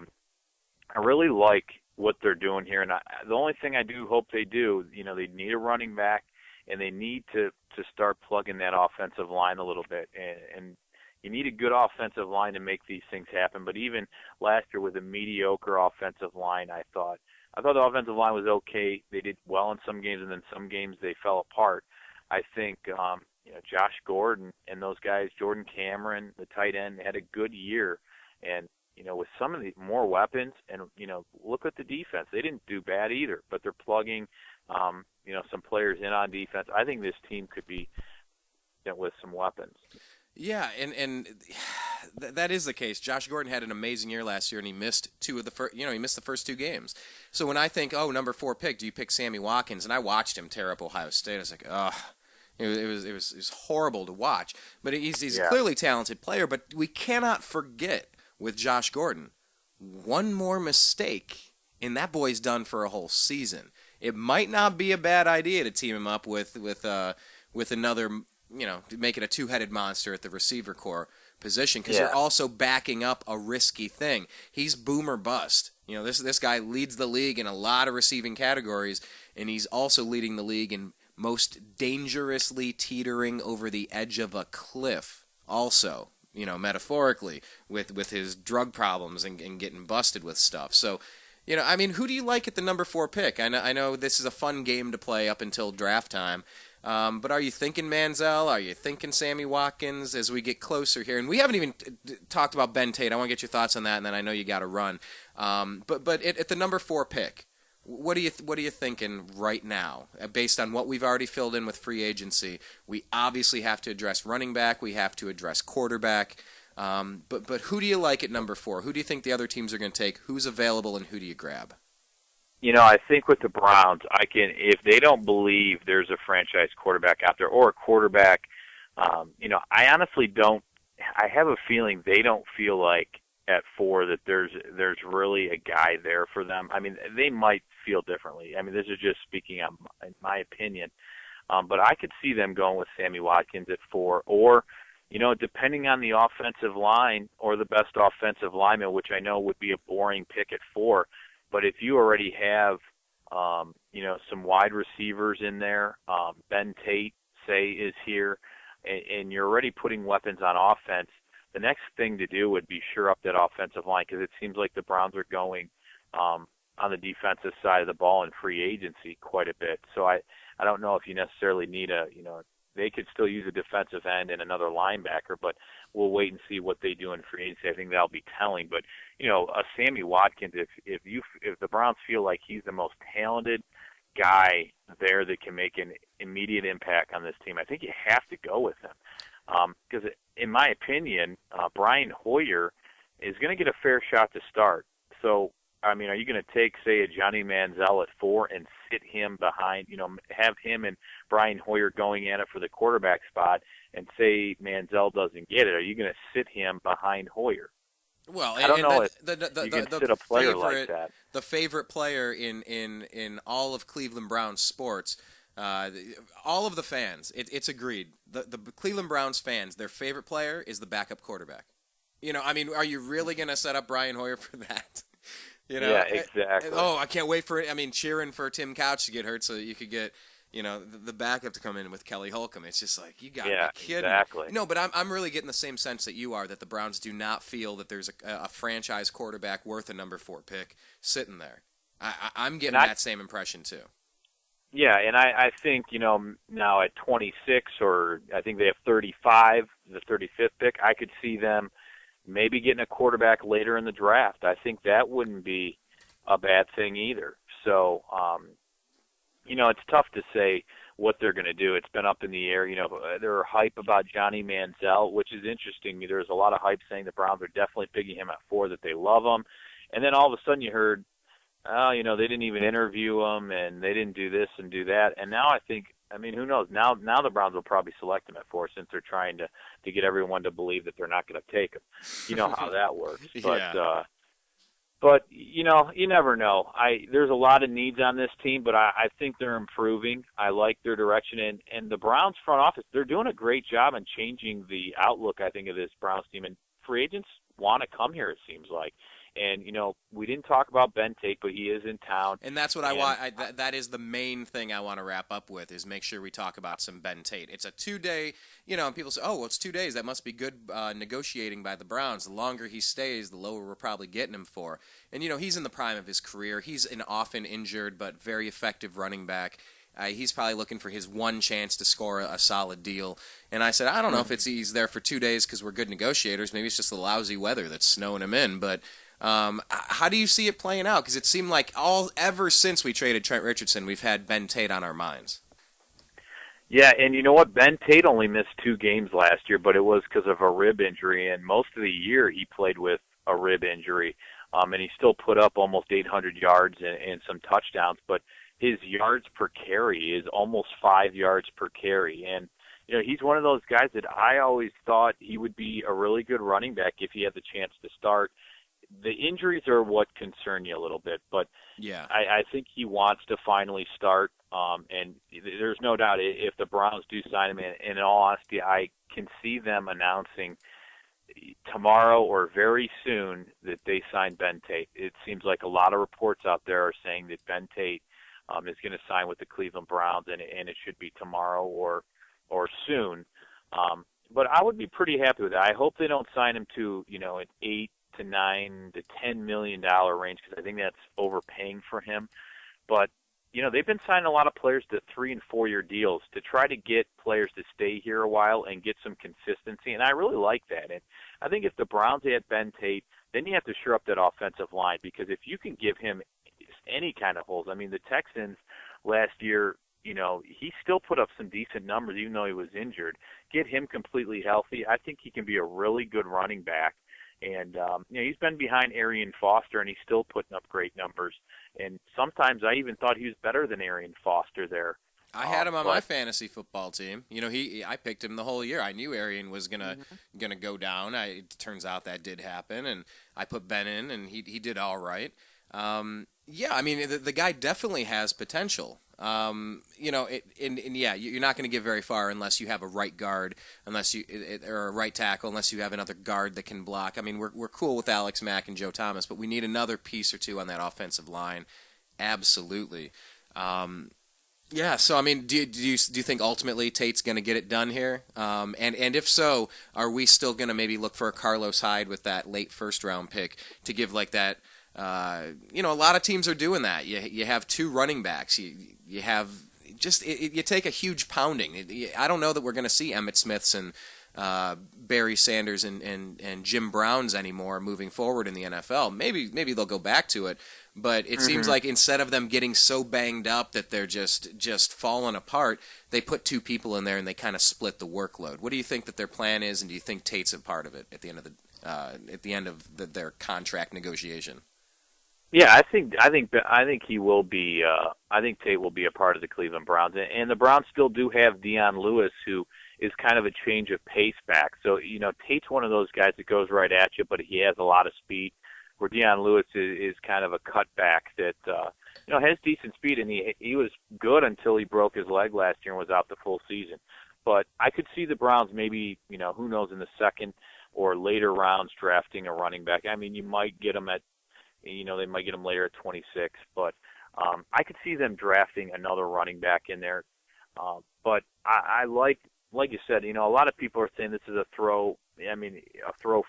really like what they're doing here, and the only thing I do hope they do, they need a running back, and they need to start plugging that offensive line a little bit, and you need a good offensive line to make these things happen. But even last year with a mediocre offensive line, I thought the offensive line was okay. They did well in some games, and then some games they fell apart. I think Josh Gordon and those guys, Jordan Cameron, the tight end, had a good year, and with some of the more weapons, and look at the defense. They didn't do bad either, but they're plugging some players in on defense. I think this team could be with some weapons. Yeah, and that is the case. Josh Gordon had an amazing year last year, and he missed he missed the first 2 games. So when I think, number 4 pick, do you pick Sammy Watkins? And I watched him tear up Ohio State. I was like, it was horrible to watch. But he's a clearly talented player. But we cannot forget with Josh Gordon, one more mistake, and that boy's done for a whole season. It might not be a bad idea to team him up with another, make it a 2-headed monster at the receiver core position, because you're also backing up a risky thing. He's boom or bust. This guy leads the league in a lot of receiving categories, and he's also leading the league in most dangerously teetering over the edge of a cliff also, metaphorically, with his drug problems and getting busted with stuff. So, who do you like at the number 4 pick? I know this is a fun game to play up until draft time. But are you thinking Manziel? Are you thinking Sammy Watkins as we get closer here? And we haven't even talked about Ben Tate. I want to get your thoughts on that, and then I know you got to run. But at the number 4 pick, what are you thinking right now, based on what we've already filled in with free agency? We obviously have to address running back. We have to address quarterback. But who do you like at number 4? Who do you think the other teams are going to take? Who's available, and who do you grab? I think with the Browns, if they don't believe there's a franchise quarterback out there or a quarterback, I honestly don't. I have a feeling they don't feel like at 4 that there's really a guy there for them. I mean, they might feel differently. I mean, this is just speaking in my opinion. But I could see them going with Sammy Watkins at 4, or, depending on the offensive line or the best offensive lineman, which I know would be a boring pick at 4. But if you already have, some wide receivers in there, Ben Tate, say, is here, and you're already putting weapons on offense, the next thing to do would be shore up that offensive line, because it seems like the Browns are going on the defensive side of the ball in free agency quite a bit. So I don't know if you necessarily need they could still use a defensive end and another linebacker, but we'll wait and see what they do in free agency. I think that'll be telling. But, a Sammy Watkins, if the Browns feel like he's the most talented guy there that can make an immediate impact on this team, I think you have to go with him. Because in my opinion, Brian Hoyer is going to get a fair shot to start. So, are you going to take, say, a Johnny Manziel at 4 and sit him behind, have him and Brian Hoyer going at it for the quarterback spot, and say Manziel doesn't get it? Are you going to sit him behind Hoyer? Well, I don't know if you can sit a player like that. The favorite player in all of Cleveland Browns sports, all of the fans, it's agreed. The Cleveland Browns fans, their favorite player is the backup quarterback. Are you really going to set up Brian Hoyer for that? Yeah, exactly. I can't wait for it. Cheering for Tim Couch to get hurt so that you could get, the backup to come in with Kelly Holcomb. It's just like, you got to be kidding. Exactly. No, but I'm really getting the same sense that you are, that the Browns do not feel that there's a franchise quarterback worth a number 4 pick sitting there. I'm getting that same impression too. Yeah, and I think, now at 26, or I think they have 35, the 35th pick, I could see them maybe getting a quarterback later in the draft. I think that wouldn't be a bad thing either. So, it's tough to say what they're going to do. It's been up in the air. There are hype about Johnny Manziel, which is interesting. There's a lot of hype saying the Browns are definitely picking him at 4, that they love him. And then all of a sudden you heard, they didn't even interview him, and they didn't do this and do that. And now I think, who knows? Now the Browns will probably select him at 4, since they're trying to get everyone to believe that they're not going to take him. You know how that works. But, But, you never know. There's a lot of needs on this team, but I think they're improving. I like their direction. And the Browns front office, they're doing a great job in changing the outlook, I think, of this Browns team. And free agents want to come here, it seems like. And, we didn't talk about Ben Tate, but he is in town. And that's what I want. That is the main thing I want to wrap up with, is make sure we talk about some Ben Tate. It's a 2-day, and people say, oh, well, it's 2 days. That must be good negotiating by the Browns. The longer he stays, the lower we're probably getting him for. And, he's in the prime of his career. He's an often injured but very effective running back. He's probably looking for his one chance to score a solid deal. And I said, I don't know if he's there for 2 days because we're good negotiators. Maybe it's just the lousy weather that's snowing him in. But how do you see it playing out? Because it seemed like ever since we traded Trent Richardson, we've had Ben Tate on our minds. Yeah, and you know what? Ben Tate only missed 2 games last year, but it was because of a rib injury. And most of the year he played with a rib injury. And he still put up almost 800 yards and some touchdowns. But his yards per carry is almost 5 yards per carry. And, he's one of those guys that I always thought he would be a really good running back if he had the chance to start. The injuries are what concern you a little bit, but yeah, I think he wants to finally start. And there's no doubt if the Browns do sign him, in all honesty, I can see them announcing tomorrow or very soon that they signed Ben Tate. It seems like a lot of reports out there are saying that Ben Tate is going to sign with the Cleveland Browns, and it should be tomorrow or soon. But I would be pretty happy with that. I hope they don't sign him to an $8 to $9 to $10 million range, because I think that's overpaying for him. But they've been signing a lot of players to 3 and 4 year deals to try to get players to stay here a while and get some consistency, and I really like that. And I think if the Browns had Ben Tate, then you have to shore up that offensive line, because if you can give him any kind of holes, I mean, the Texans last year, he still put up some decent numbers even though he was injured. Get him completely healthy, I think he can be a really good running back. And, he's been behind Arian Foster, and he's still putting up great numbers. And sometimes I even thought he was better than Arian Foster there. I had him on my fantasy football team. I picked him the whole year. I knew Arian was gonna go down. It turns out that did happen, and I put Ben in, and he did all right. Yeah, I mean, the guy definitely has potential. You're not going to get very far unless you have a right guard, or a right tackle, unless you have another guard that can block. I mean, we're cool with Alex Mack and Joe Thomas, but we need another piece or two on that offensive line. Absolutely. Yeah. So I mean, do you think ultimately Tate's going to get it done here? And if so, are we still going to maybe look for a Carlos Hyde with that late first round pick to give like that? A lot of teams are doing that. You have 2 running backs. You have you take a huge pounding. I don't know that we're going to see Emmitt Smiths and Barry Sanders and Jim Browns anymore moving forward in the NFL. Maybe they'll go back to it, but it seems like instead of them getting so banged up that they're just falling apart, they put 2 people in there and they kind of split the workload. What do you think that their plan is, and do you think Tate's a part of it at the end of their contract negotiation? Yeah, I think he will be. I think Tate will be a part of the Cleveland Browns, and the Browns still do have Dion Lewis, who is kind of a change of pace back. So Tate's one of those guys that goes right at you, but he has a lot of speed. Where Dion Lewis is kind of a cutback that has decent speed, and he was good until he broke his leg last year and was out the full season. But I could see the Browns maybe who knows, in the second or later rounds drafting a running back. I mean, you might get them at. They might get him later at 26, but I could see them drafting another running back in there. But I like you said, a lot of people are saying this is a throw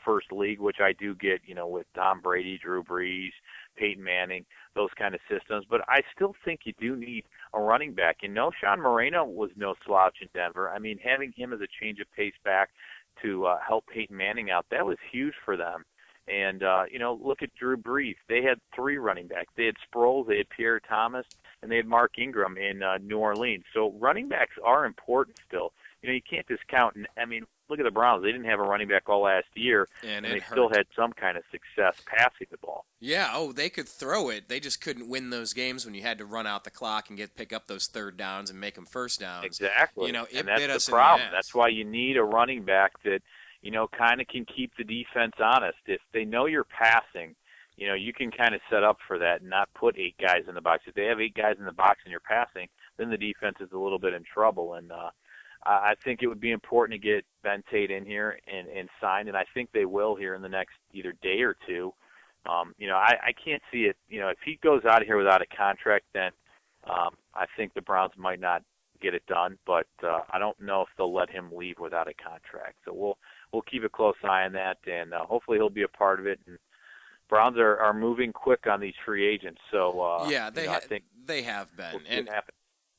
first league, which I do get, with Tom Brady, Drew Brees, Peyton Manning, those kind of systems. But I still think you do need a running back. Sean Moreno was no slouch in Denver. I mean, having him as a change of pace back to help Peyton Manning out, that was huge for them. And, look at Drew Brees. They had 3 running backs. They had Sproles, they had Pierre Thomas, and they had Mark Ingram in New Orleans. So running backs are important still. You can't discount. I mean, look at the Browns. They didn't have a running back all last year, and they still had some kind of success passing the ball. Yeah, they could throw it. They just couldn't win those games when you had to run out the clock and pick up those third downs and make them first downs. Exactly. It that's bit us the problem. in the ass. That's why you need a running back that kind of can keep the defense honest. If they know you're passing, you can kind of set up for that and not put 8 guys in the box. If they have 8 guys in the box and you're passing, then the defense is a little bit in trouble. And I think it would be important to get Ben Tate in here and signed, and I think they will here in the next either day or two. I can't see it. If he goes out of here without a contract, then I think the Browns might not get it done, but I don't know if they'll let him leave without a contract. So we'll keep a close eye on that, and hopefully he'll be a part of it. And Browns are moving quick on these free agents. So I think they have been.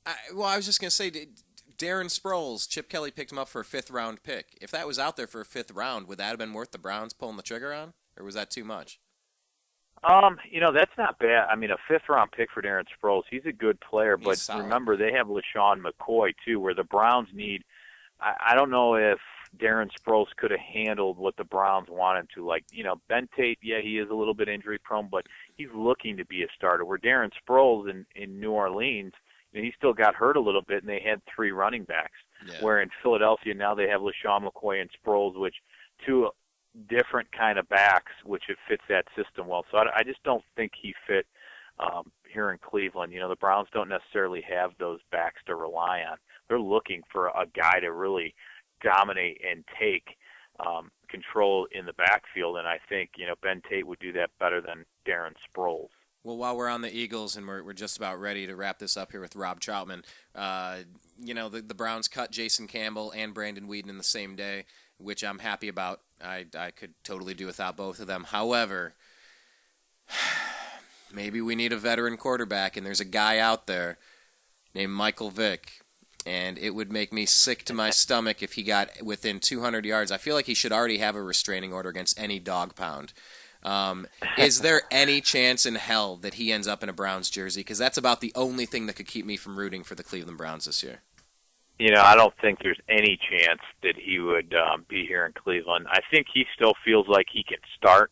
I was just going to say, Darren Sproles, Chip Kelly picked him up for a 5th-round pick. If that was out there for a 5th round, would that have been worth the Browns pulling the trigger on, or was that too much? That's not bad. I mean, a 5th-round pick for Darren Sproles, he's a good player, but remember, they have LaShawn McCoy, too, where the Browns need – I don't know if Darren Sproles could have handled what the Browns want him to. Like, Ben Tate, yeah, he is a little bit injury-prone, but he's looking to be a starter, where Darren Sproles in New Orleans, he still got hurt a little bit, and they had 3 running backs, where in Philadelphia now they have LaShawn McCoy and Sproles, which two different kind of backs, which it fits that system well. So I just don't think he fit here in Cleveland. The Browns don't necessarily have those backs to rely on. They're looking for a guy to really dominate and take control in the backfield, and I think Ben Tate would do that better than Darren Sproles. Well, while we're on the Eagles and we're just about ready to wrap this up here with Rob Trautman, the Browns cut Jason Campbell and Brandon Weeden in the same day, which I'm happy about. I could totally do without both of them. However, maybe we need a veteran quarterback, and there's a guy out there named Michael Vick, and it would make me sick to my stomach if he got within 200 yards. I feel like he should already have a restraining order against any Dawg Pound. Is there any chance in hell that he ends up in a Browns jersey? Because that's about the only thing that could keep me from rooting for the Cleveland Browns this year. I don't think there's any chance that he would be here in Cleveland. I think he still feels like he can start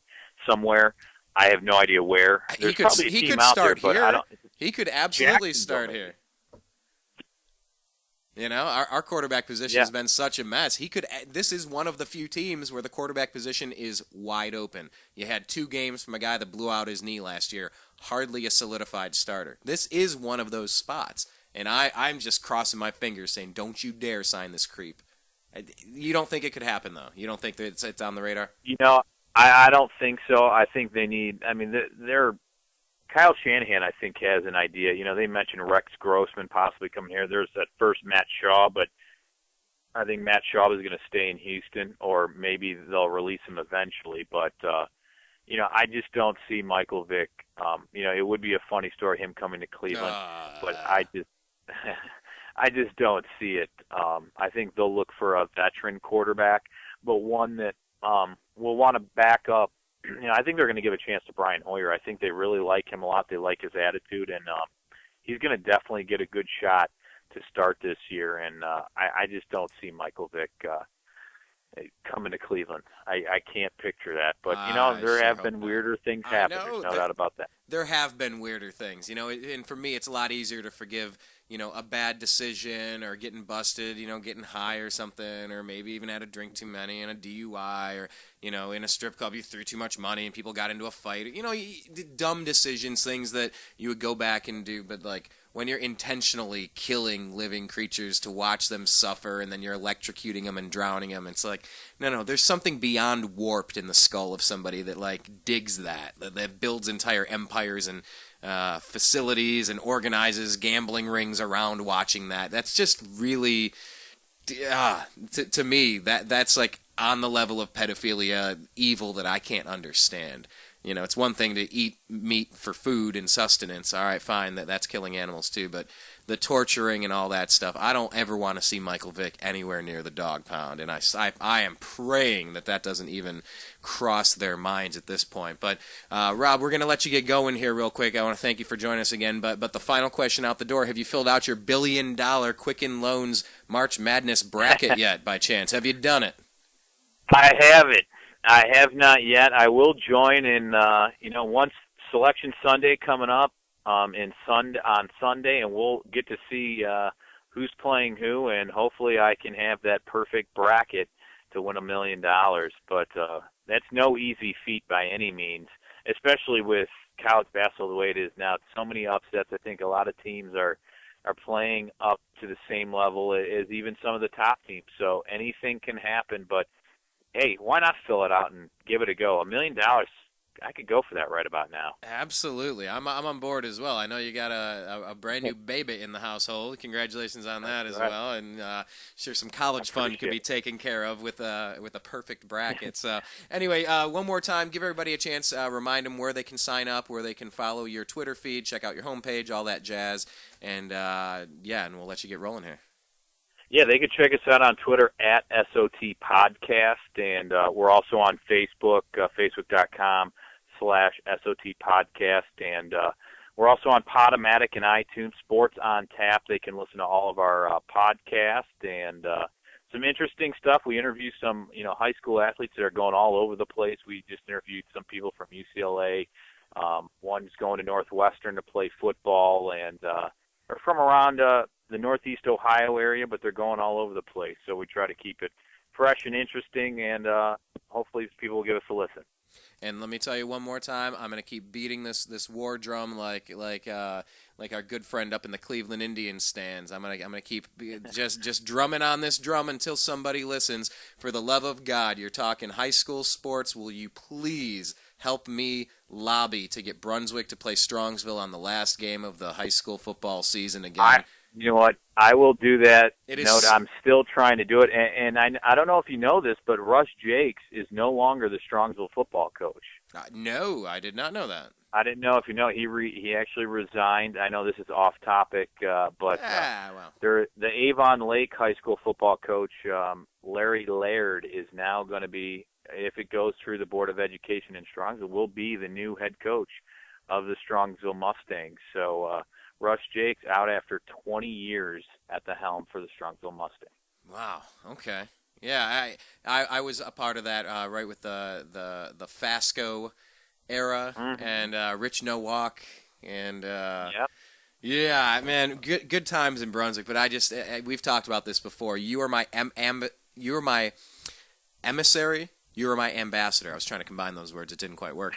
somewhere. I have no idea where. There's probably a team out there, but I don't. He could absolutely start here. Our quarterback position has been such a mess. This is one of the few teams where the quarterback position is wide open. You had 2 games from a guy that blew out his knee last year. Hardly a solidified starter. This is one of those spots. And I'm just crossing my fingers saying, don't you dare sign this creep. You don't think it could happen, though? You don't think that it's on the radar? I don't think so. I think they need – they're – Kyle Shanahan, I think, has an idea. They mentioned Rex Grossman possibly coming here. There's that first Matt Shaw, but I think Matt Shaw is going to stay in Houston, or maybe they'll release him eventually. But, I just don't see Michael Vick. It would be a funny story, him coming to Cleveland, but I just don't see it. I think they'll look for a veteran quarterback, but one that will want to back up. I think they're going to give a chance to Brian Hoyer. I think they really like him a lot. They like his attitude, and he's going to definitely get a good shot to start this year. And I just don't see Michael Vick coming to Cleveland. I can't picture that. But, there have been weirder things happen. There's no doubt about that. There have been weirder things. And for me, it's a lot easier to forgive a bad decision or getting busted, getting high or something, or maybe even had a drink too many and a DUI, or, in a strip club you threw too much money and people got into a fight. Dumb decisions, things that you would go back and do. But, when you're intentionally killing living creatures to watch them suffer and then you're electrocuting them and drowning them, it's like, no, there's something beyond warped in the skull of somebody that, digs that builds entire empires and facilities and organizes gambling rings around watching that. That's just really, to me, that's on the level of pedophilia evil that I can't understand. It's one thing to eat meat for food and sustenance. All right, fine, that's killing animals too. But the torturing and all that stuff, I don't ever want to see Michael Vick anywhere near the Dawg Pound. And I am praying that doesn't even cross their minds at this point. But, Rob, we're going to let you get going here real quick. I want to thank you for joining us again. But the final question out the door, have you filled out your $1 billion Quicken Loans March Madness bracket yet, by chance? Have you done it? I haven't. I have not yet. I will join in, once Selection Sunday coming up on Sunday, and we'll get to see who's playing who, and hopefully I can have that perfect bracket to win $1 million. But that's no easy feat by any means. especially with college basketball the way it is now, so many upsets. I think a lot of teams are playing up to the same level as even some of the top teams. So anything can happen, but hey, why not fill it out and give it a go? $1 million, I could go for that right about now. Absolutely. I'm on board as well. I know you got a brand new baby in the household. Congratulations on that as well. And sure some college fund could be taken care of with a perfect bracket. So anyway, one more time, give everybody a chance. Remind them where they can sign up, where they can follow your Twitter feed, check out your homepage, all that jazz. And, and we'll let you get rolling here. Yeah, they can check us out on Twitter at SOT Podcast, and we're also on Facebook, facebook.com/SOT Podcast, and we're also on Podomatic and iTunes, Sports on Tap. They can listen to all of our podcasts and some interesting stuff. We interview some, high school athletes that are going all over the place. We just interviewed some people from UCLA. One's going to Northwestern to play football, and are from around the Northeast Ohio area, but they're going all over the place. So we try to keep it fresh and interesting, and hopefully people will give us a listen. And let me tell you one more time, I'm going to keep beating this war drum like our good friend up in the Cleveland Indians stands. I'm gonna keep just drumming on this drum until somebody listens. For the love of God, you're talking high school sports. Will you please help me lobby to get Brunswick to play Strongsville on the last game of the high school football season again? You know what? I will do that. Note, I'm still trying to do it, and I don't know if you know this, but Russ Jakes is no longer the Strongsville football coach. No, I did not know that. I didn't know if you know. He actually resigned. I know this is off topic, but the Avon Lake High School football coach, Larry Laird, is now going to be, if it goes through the Board of Education in Strongsville, will be the new head coach of the Strongsville Mustangs. So Russ Jakes out after 20 years at the helm for the Strongsville Mustangs. Wow. Okay. Yeah, I was a part of that right with the Fasco era and Rich Nowak and yeah, man, good times in Brunswick. But I just we've talked about this before. You are my you are my emissary. You were my ambassador. I was trying to combine those words. It didn't quite work.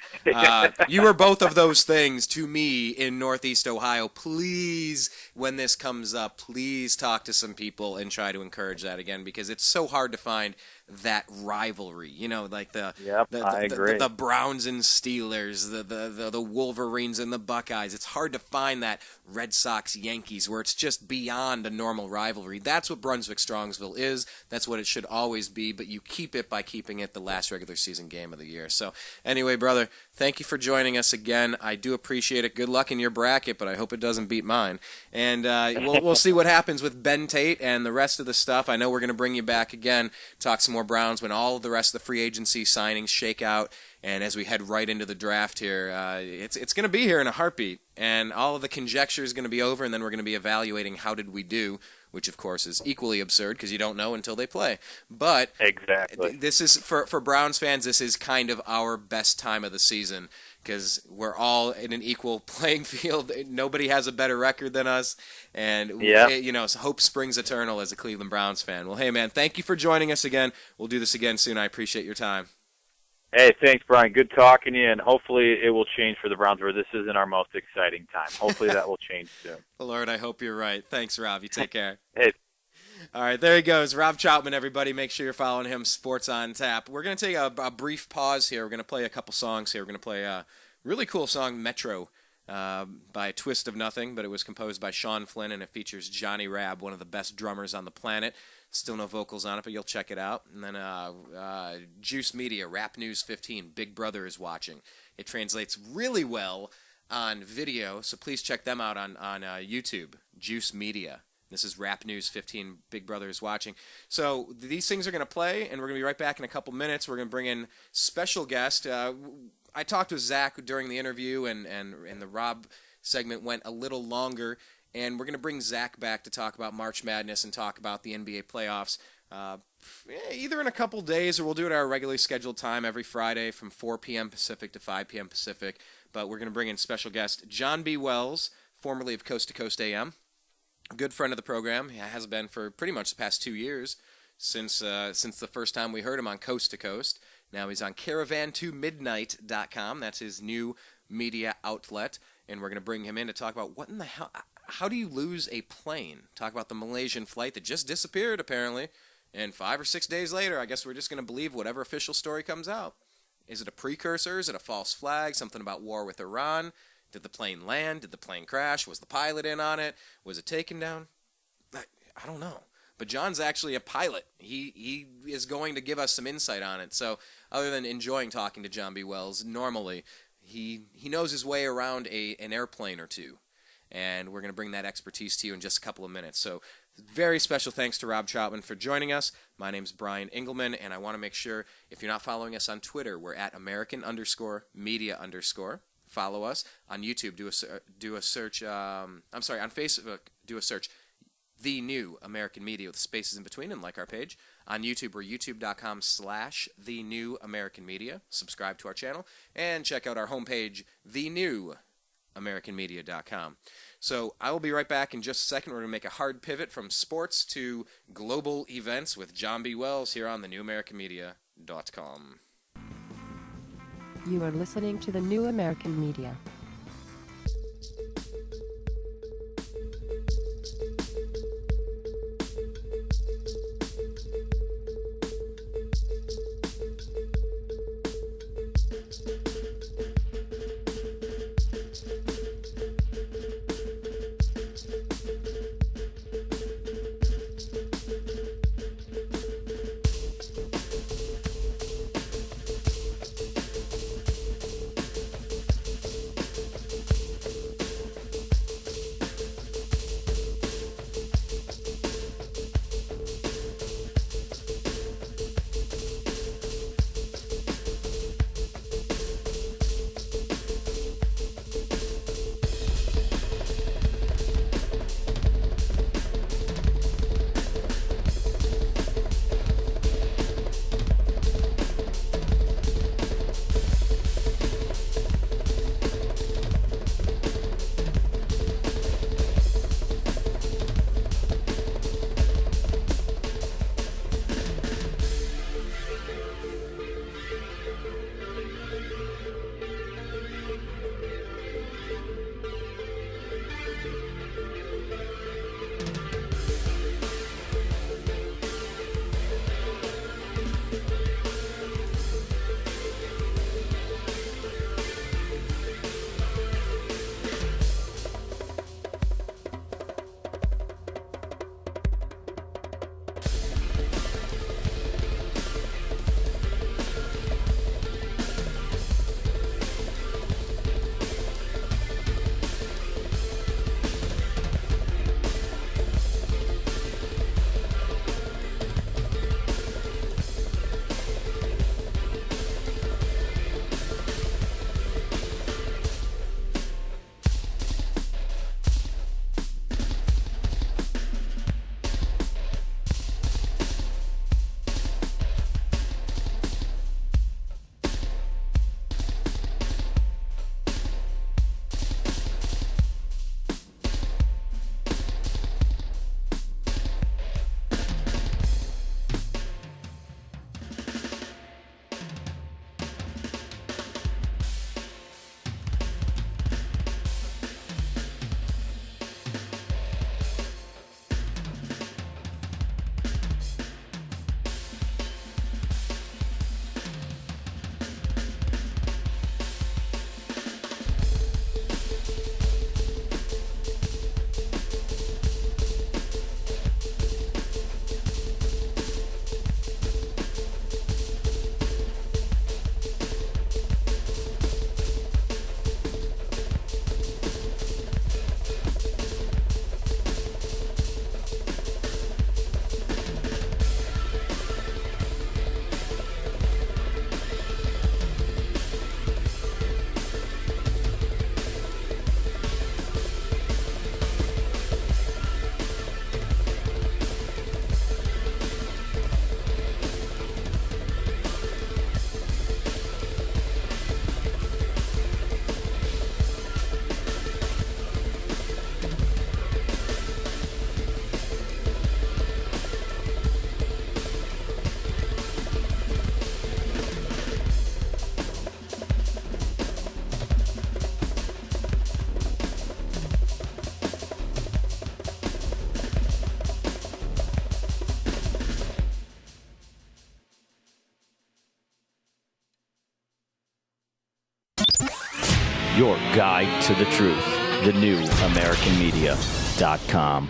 You were both of those things to me in Northeast Ohio. Please, when this comes up, please talk to some people and try to encourage that again, because it's so hard to find that rivalry. Like the Browns and Steelers, the Wolverines and the Buckeyes. It's hard to find that Red Sox Yankees where it's just beyond a normal rivalry. That's what Brunswick Strongsville is. That's what it should always be. But you keep it by keeping it the last regular season game of the year. So anyway, brother, thank you for joining us again. I do appreciate it. Good luck in your bracket, but I hope it doesn't beat mine. And we'll see what happens with Ben Tate and the rest of the stuff. I know we're going to bring you back again, talk some more Browns when all of the rest of the free agency signings shake out. And as we head right into the draft here, it's going to be here in a heartbeat. And all of the conjecture is going to be over, and then we're going to be evaluating how did we do, which, of course, is equally absurd because you don't know until they play. But exactly, this is, for Browns fans, this is kind of our best time of the season because we're all in an equal playing field. Nobody has a better record than us. And, so hope springs eternal as a Cleveland Browns fan. Well, hey, man, thank you for joining us again. We'll do this again soon. I appreciate your time. Hey, thanks, Brian. Good talking to you, and hopefully it will change for the Browns where this isn't our most exciting time. Hopefully that will change soon. Lord, I hope you're right. Thanks, Rob. You take care. Hey. All right, there he goes. Rob Trautman, everybody. Make sure you're following him, Sports on Tap. We're going to take a brief pause here. We're going to play a couple songs here. We're going to play a really cool song, Metro, by Twist of Nothing, but it was composed by Sean Flynn, and it features Johnny Rabb, one of the best drummers on the planet. Still no vocals on it, but you'll check it out. And then Juice Media, Rap News 15, Big Brother is watching. It translates really well on video, so please check them out on YouTube, Juice Media. This is Rap News 15, Big Brother is watching. So these things are going to play, and we're going to be right back in a couple minutes. We're going to bring in special guest. I talked with Zach during the interview, and the Rob segment went a little longer. And we're going to bring Zach back to talk about March Madness and talk about the NBA playoffs either in a couple days, or we'll do it at our regularly scheduled time every Friday from 4 p.m. Pacific to 5 p.m. Pacific. But we're going to bring in special guest John B. Wells, formerly of Coast to Coast AM, a good friend of the program. He has been for pretty much the past 2 years since the first time we heard him on Coast to Coast. Now he's on caravan2midnight.com. That's his new media outlet. And we're going to bring him in to talk about what in the hell, how do you lose a plane? Talk about the Malaysian flight that just disappeared, apparently. And 5 or 6 days later, I guess we're just going to believe whatever official story comes out. Is it a precursor? Is it a false flag? Something about war with Iran? Did the plane land? Did the plane crash? Was the pilot in on it? Was it taken down? I don't know. But John's actually a pilot. He is going to give us some insight on it. So other than enjoying talking to John B. Wells, normally he knows his way around an airplane or two. And we're going to bring that expertise to you in just a couple of minutes. So very special thanks to Rob Trautman for joining us. My name's Brian Engelman, and I want to make sure, if you're not following us on Twitter, we're at American_media_. Follow us on YouTube. Do a search. On Facebook, do a search. The New American Media with spaces in between, and like our page. On YouTube, we're youtube.com/The New American Media. Subscribe to our channel and check out our homepage, thenewamericanmedia.com. So I will be right back in just a second. We're going to make a hard pivot from sports to global events with John B. Wells here on thenewamericanmedia.com. You are listening to The New American Media. Your guide to the truth. TheNewAmericanMedia.com.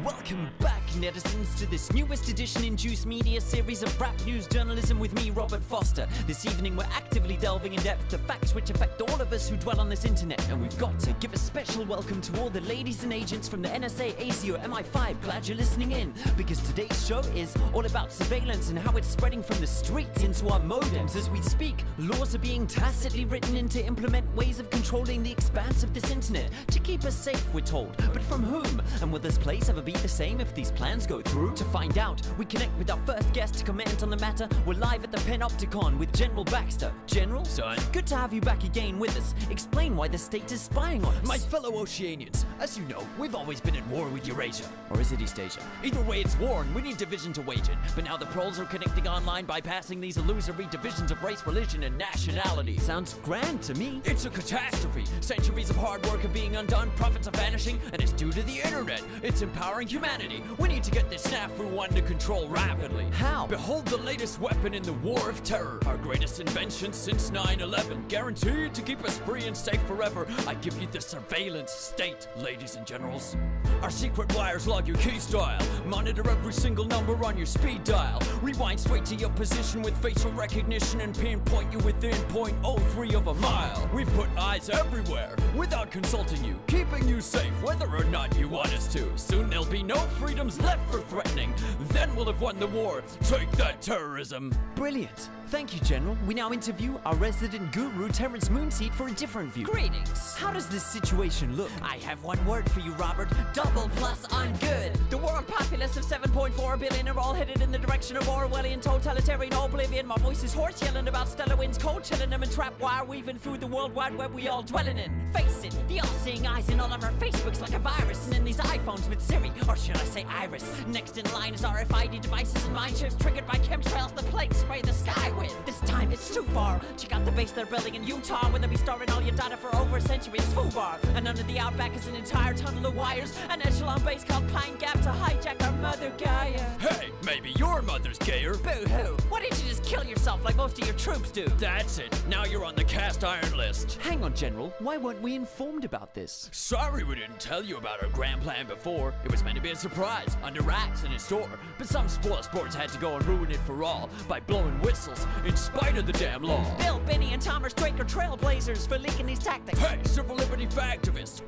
Welcome back, netizens, to this newest edition in Juice Media series of rap news journalism with me, Robert Foster. This evening we're actively delving in depth to facts which affect all of us who dwell on this internet. And we've got to give a special welcome to all the ladies and agents from the NSA, ACO, MI5. Glad you're listening in, because today's show is all about surveillance and how it's spreading from the streets into our modems. As we speak, laws are being tacitly written in to implement ways of controlling the expanse of this internet to keep us safe, we're told. But from whom? And will this place ever be the same if these plans go through? To find out, we connect with our first guest to comment on the matter. We're live at the Panopticon with General Baxter. General? Son? Good to have you back again with us. Explain why the state is spying on us. My fellow Oceanians, as you know, we've always been at war with Eurasia. Or is it East Asia? Either way, it's war and we need division to wage it. But now the proles are connecting online, bypassing these illusory divisions of race, religion, and nationality. Sounds grand to me. It's a catastrophe. Centuries of hard work are being undone, profits are vanishing, and it's due to the internet. It's empowering humanity. We need to get this snafu under control rapidly. How? Behold the latest weapon in the war of terror. Our greatest invention since 9/11. Guaranteed to keep us free and safe forever. I give you the surveillance state, ladies and generals. Our secret wires log your key style. Monitor every single number on your speed dial. Rewind straight to your position with facial recognition and pinpoint you within 0.03 of a mile. We've put eyes everywhere without consulting you, keeping you safe whether or not you want us to. Soon there'll be no freedoms left for threatening. Then we'll have won the war. Take that, terrorism. Brilliant. Thank you, General. We now interview our resident guru, Terrence Moonseed, for a different view. Greetings. How does this situation look? I have one word for you, Robert. Double plus on good. The world populace of 7.4 billion are all headed in the direction of Orwellian totalitarian oblivion. My voice is hoarse, yelling about stellar winds, cold chilling them, and trap wire weaving through the world wide web we all dwelling in. Face it, the all-seeing eyes in all of our Facebooks like a virus, and in these iPhones with Siri, or should I say Iris. Next in line is RFID devices and mind chips triggered by chemtrails the plague spray the sky with. This time it's too far. Check out the base they're building in Utah, where they'll be storing all your data for over a century. It's FUBAR, and under the outback is an entire tunnel of wires, an echelon base called Pine Gap to hijack our mother Gaia. Hey, maybe your mother's gayer. Boo-hoo. Why didn't you just kill yourself like most of your troops do? That's it. Now you're on the cast iron list. Hang on, General. Why weren't we informed about this? Sorry we didn't tell you about our grand plan before. It was meant to be a surprise, under wraps in a store. But some spoil sports had to go and ruin it for all by blowing whistles in spite of the damn law. Bill, Benny, and Thomas Drake are trailblazers for leaking these tactics. Hey, civil liberty activists,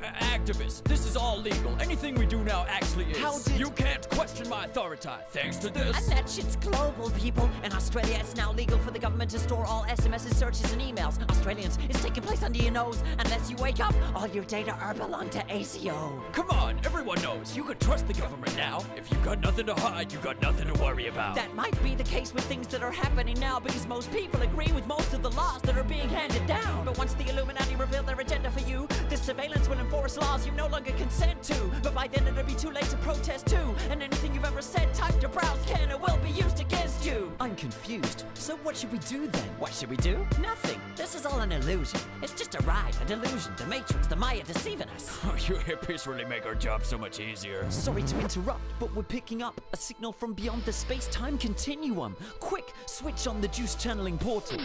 this is all legal. Anything we do now actually is. How did... You can't question my authority, thanks to this. And that shit's global, people. In Australia, it's now legal for the government to store all SMSs, searches, and emails. Australians, it's taking place under your nose. Unless you wake up, all your data are belong to ACO. Come on, everyone knows. You can trust the government now. If you've got nothing to hide, you've got nothing to worry about. That might be the case with things that are happening now, because most people agree with most of the laws that are being handed down. But once the Illuminati reveal their agenda for you, this surveillance will enforce laws you no longer consent to. But by then it'll be too late to protest too, and anything you've ever said, typed, or browsed can or will be used against you. I'm confused. So what should we do then? What should we do? Nothing. This is all an illusion. It's just a ride, a delusion, the Matrix, the Maya deceiving us. You hippies really make our job so much easier. Sorry to interrupt, but we're picking up a signal from beyond the space-time continuum. Quick, switch on the juice channeling portal.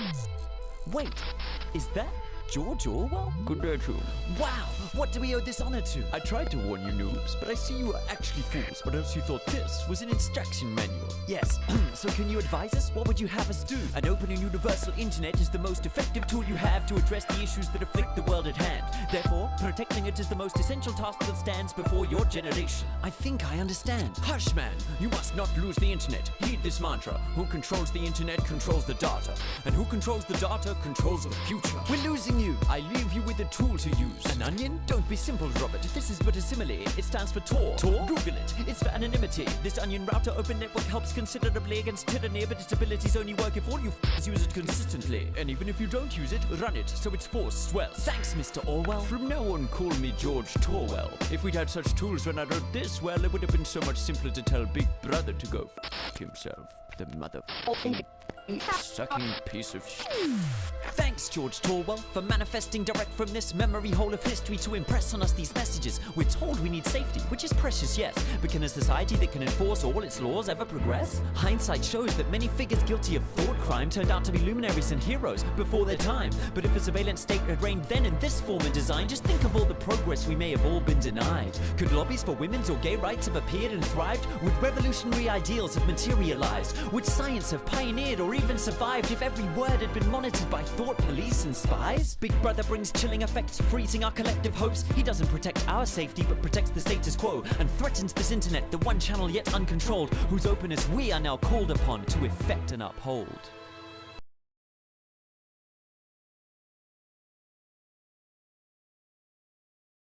Wait, is that George Orwell? Good day to you. Wow, what do we owe this honor to? I tried to warn you noobs, but I see you are actually fools, or else you thought this was an instruction manual. Yes, so can you advise us? What would you have us do? An open and universal internet is the most effective tool you have to address the issues that afflict the world at hand. Therefore, protecting it is the most essential task that stands before your generation. I think I understand. Hush, man! You must not lose the internet. Heed this mantra. Who controls the internet controls the data. And who controls the data controls the future. We're losing you. I leave you with a tool to use. An onion? Don't be simple, Robert. This is but a simile. It stands for Tor. Tor? Google it. It's for anonymity. This onion router open network helps considerably against tyranny, but its abilities only work if all you use it consistently. And even if you don't use it, run it so its force swells. Thanks, Mr. Orwell. From now on, call me George Torwell. If we'd had such tools when I wrote this, well, it would have been so much simpler to tell Big Brother to go himself. The mother... Sucking piece of shit. Thanks, George Torwell, for manifesting direct from this memory hole of history to impress on us these messages. We're told we need safety, which is precious, yes, but can a society that can enforce all its laws ever progress? Hindsight shows that many figures guilty of thought crime turned out to be luminaries and heroes before their time. But if a surveillance state had reigned then in this form and design, just think of all the progress we may have all been denied. Could lobbies for women's or gay rights have appeared and thrived? Would revolutionary ideals have materialized? Would science have pioneered or even survived if every word had been monitored by thought police and spies? Big Brother brings chilling effects, freezing our collective hopes. He doesn't protect our safety, but protects the status quo and threatens this internet, the one channel yet uncontrolled, whose openness we are now called upon to effect and uphold.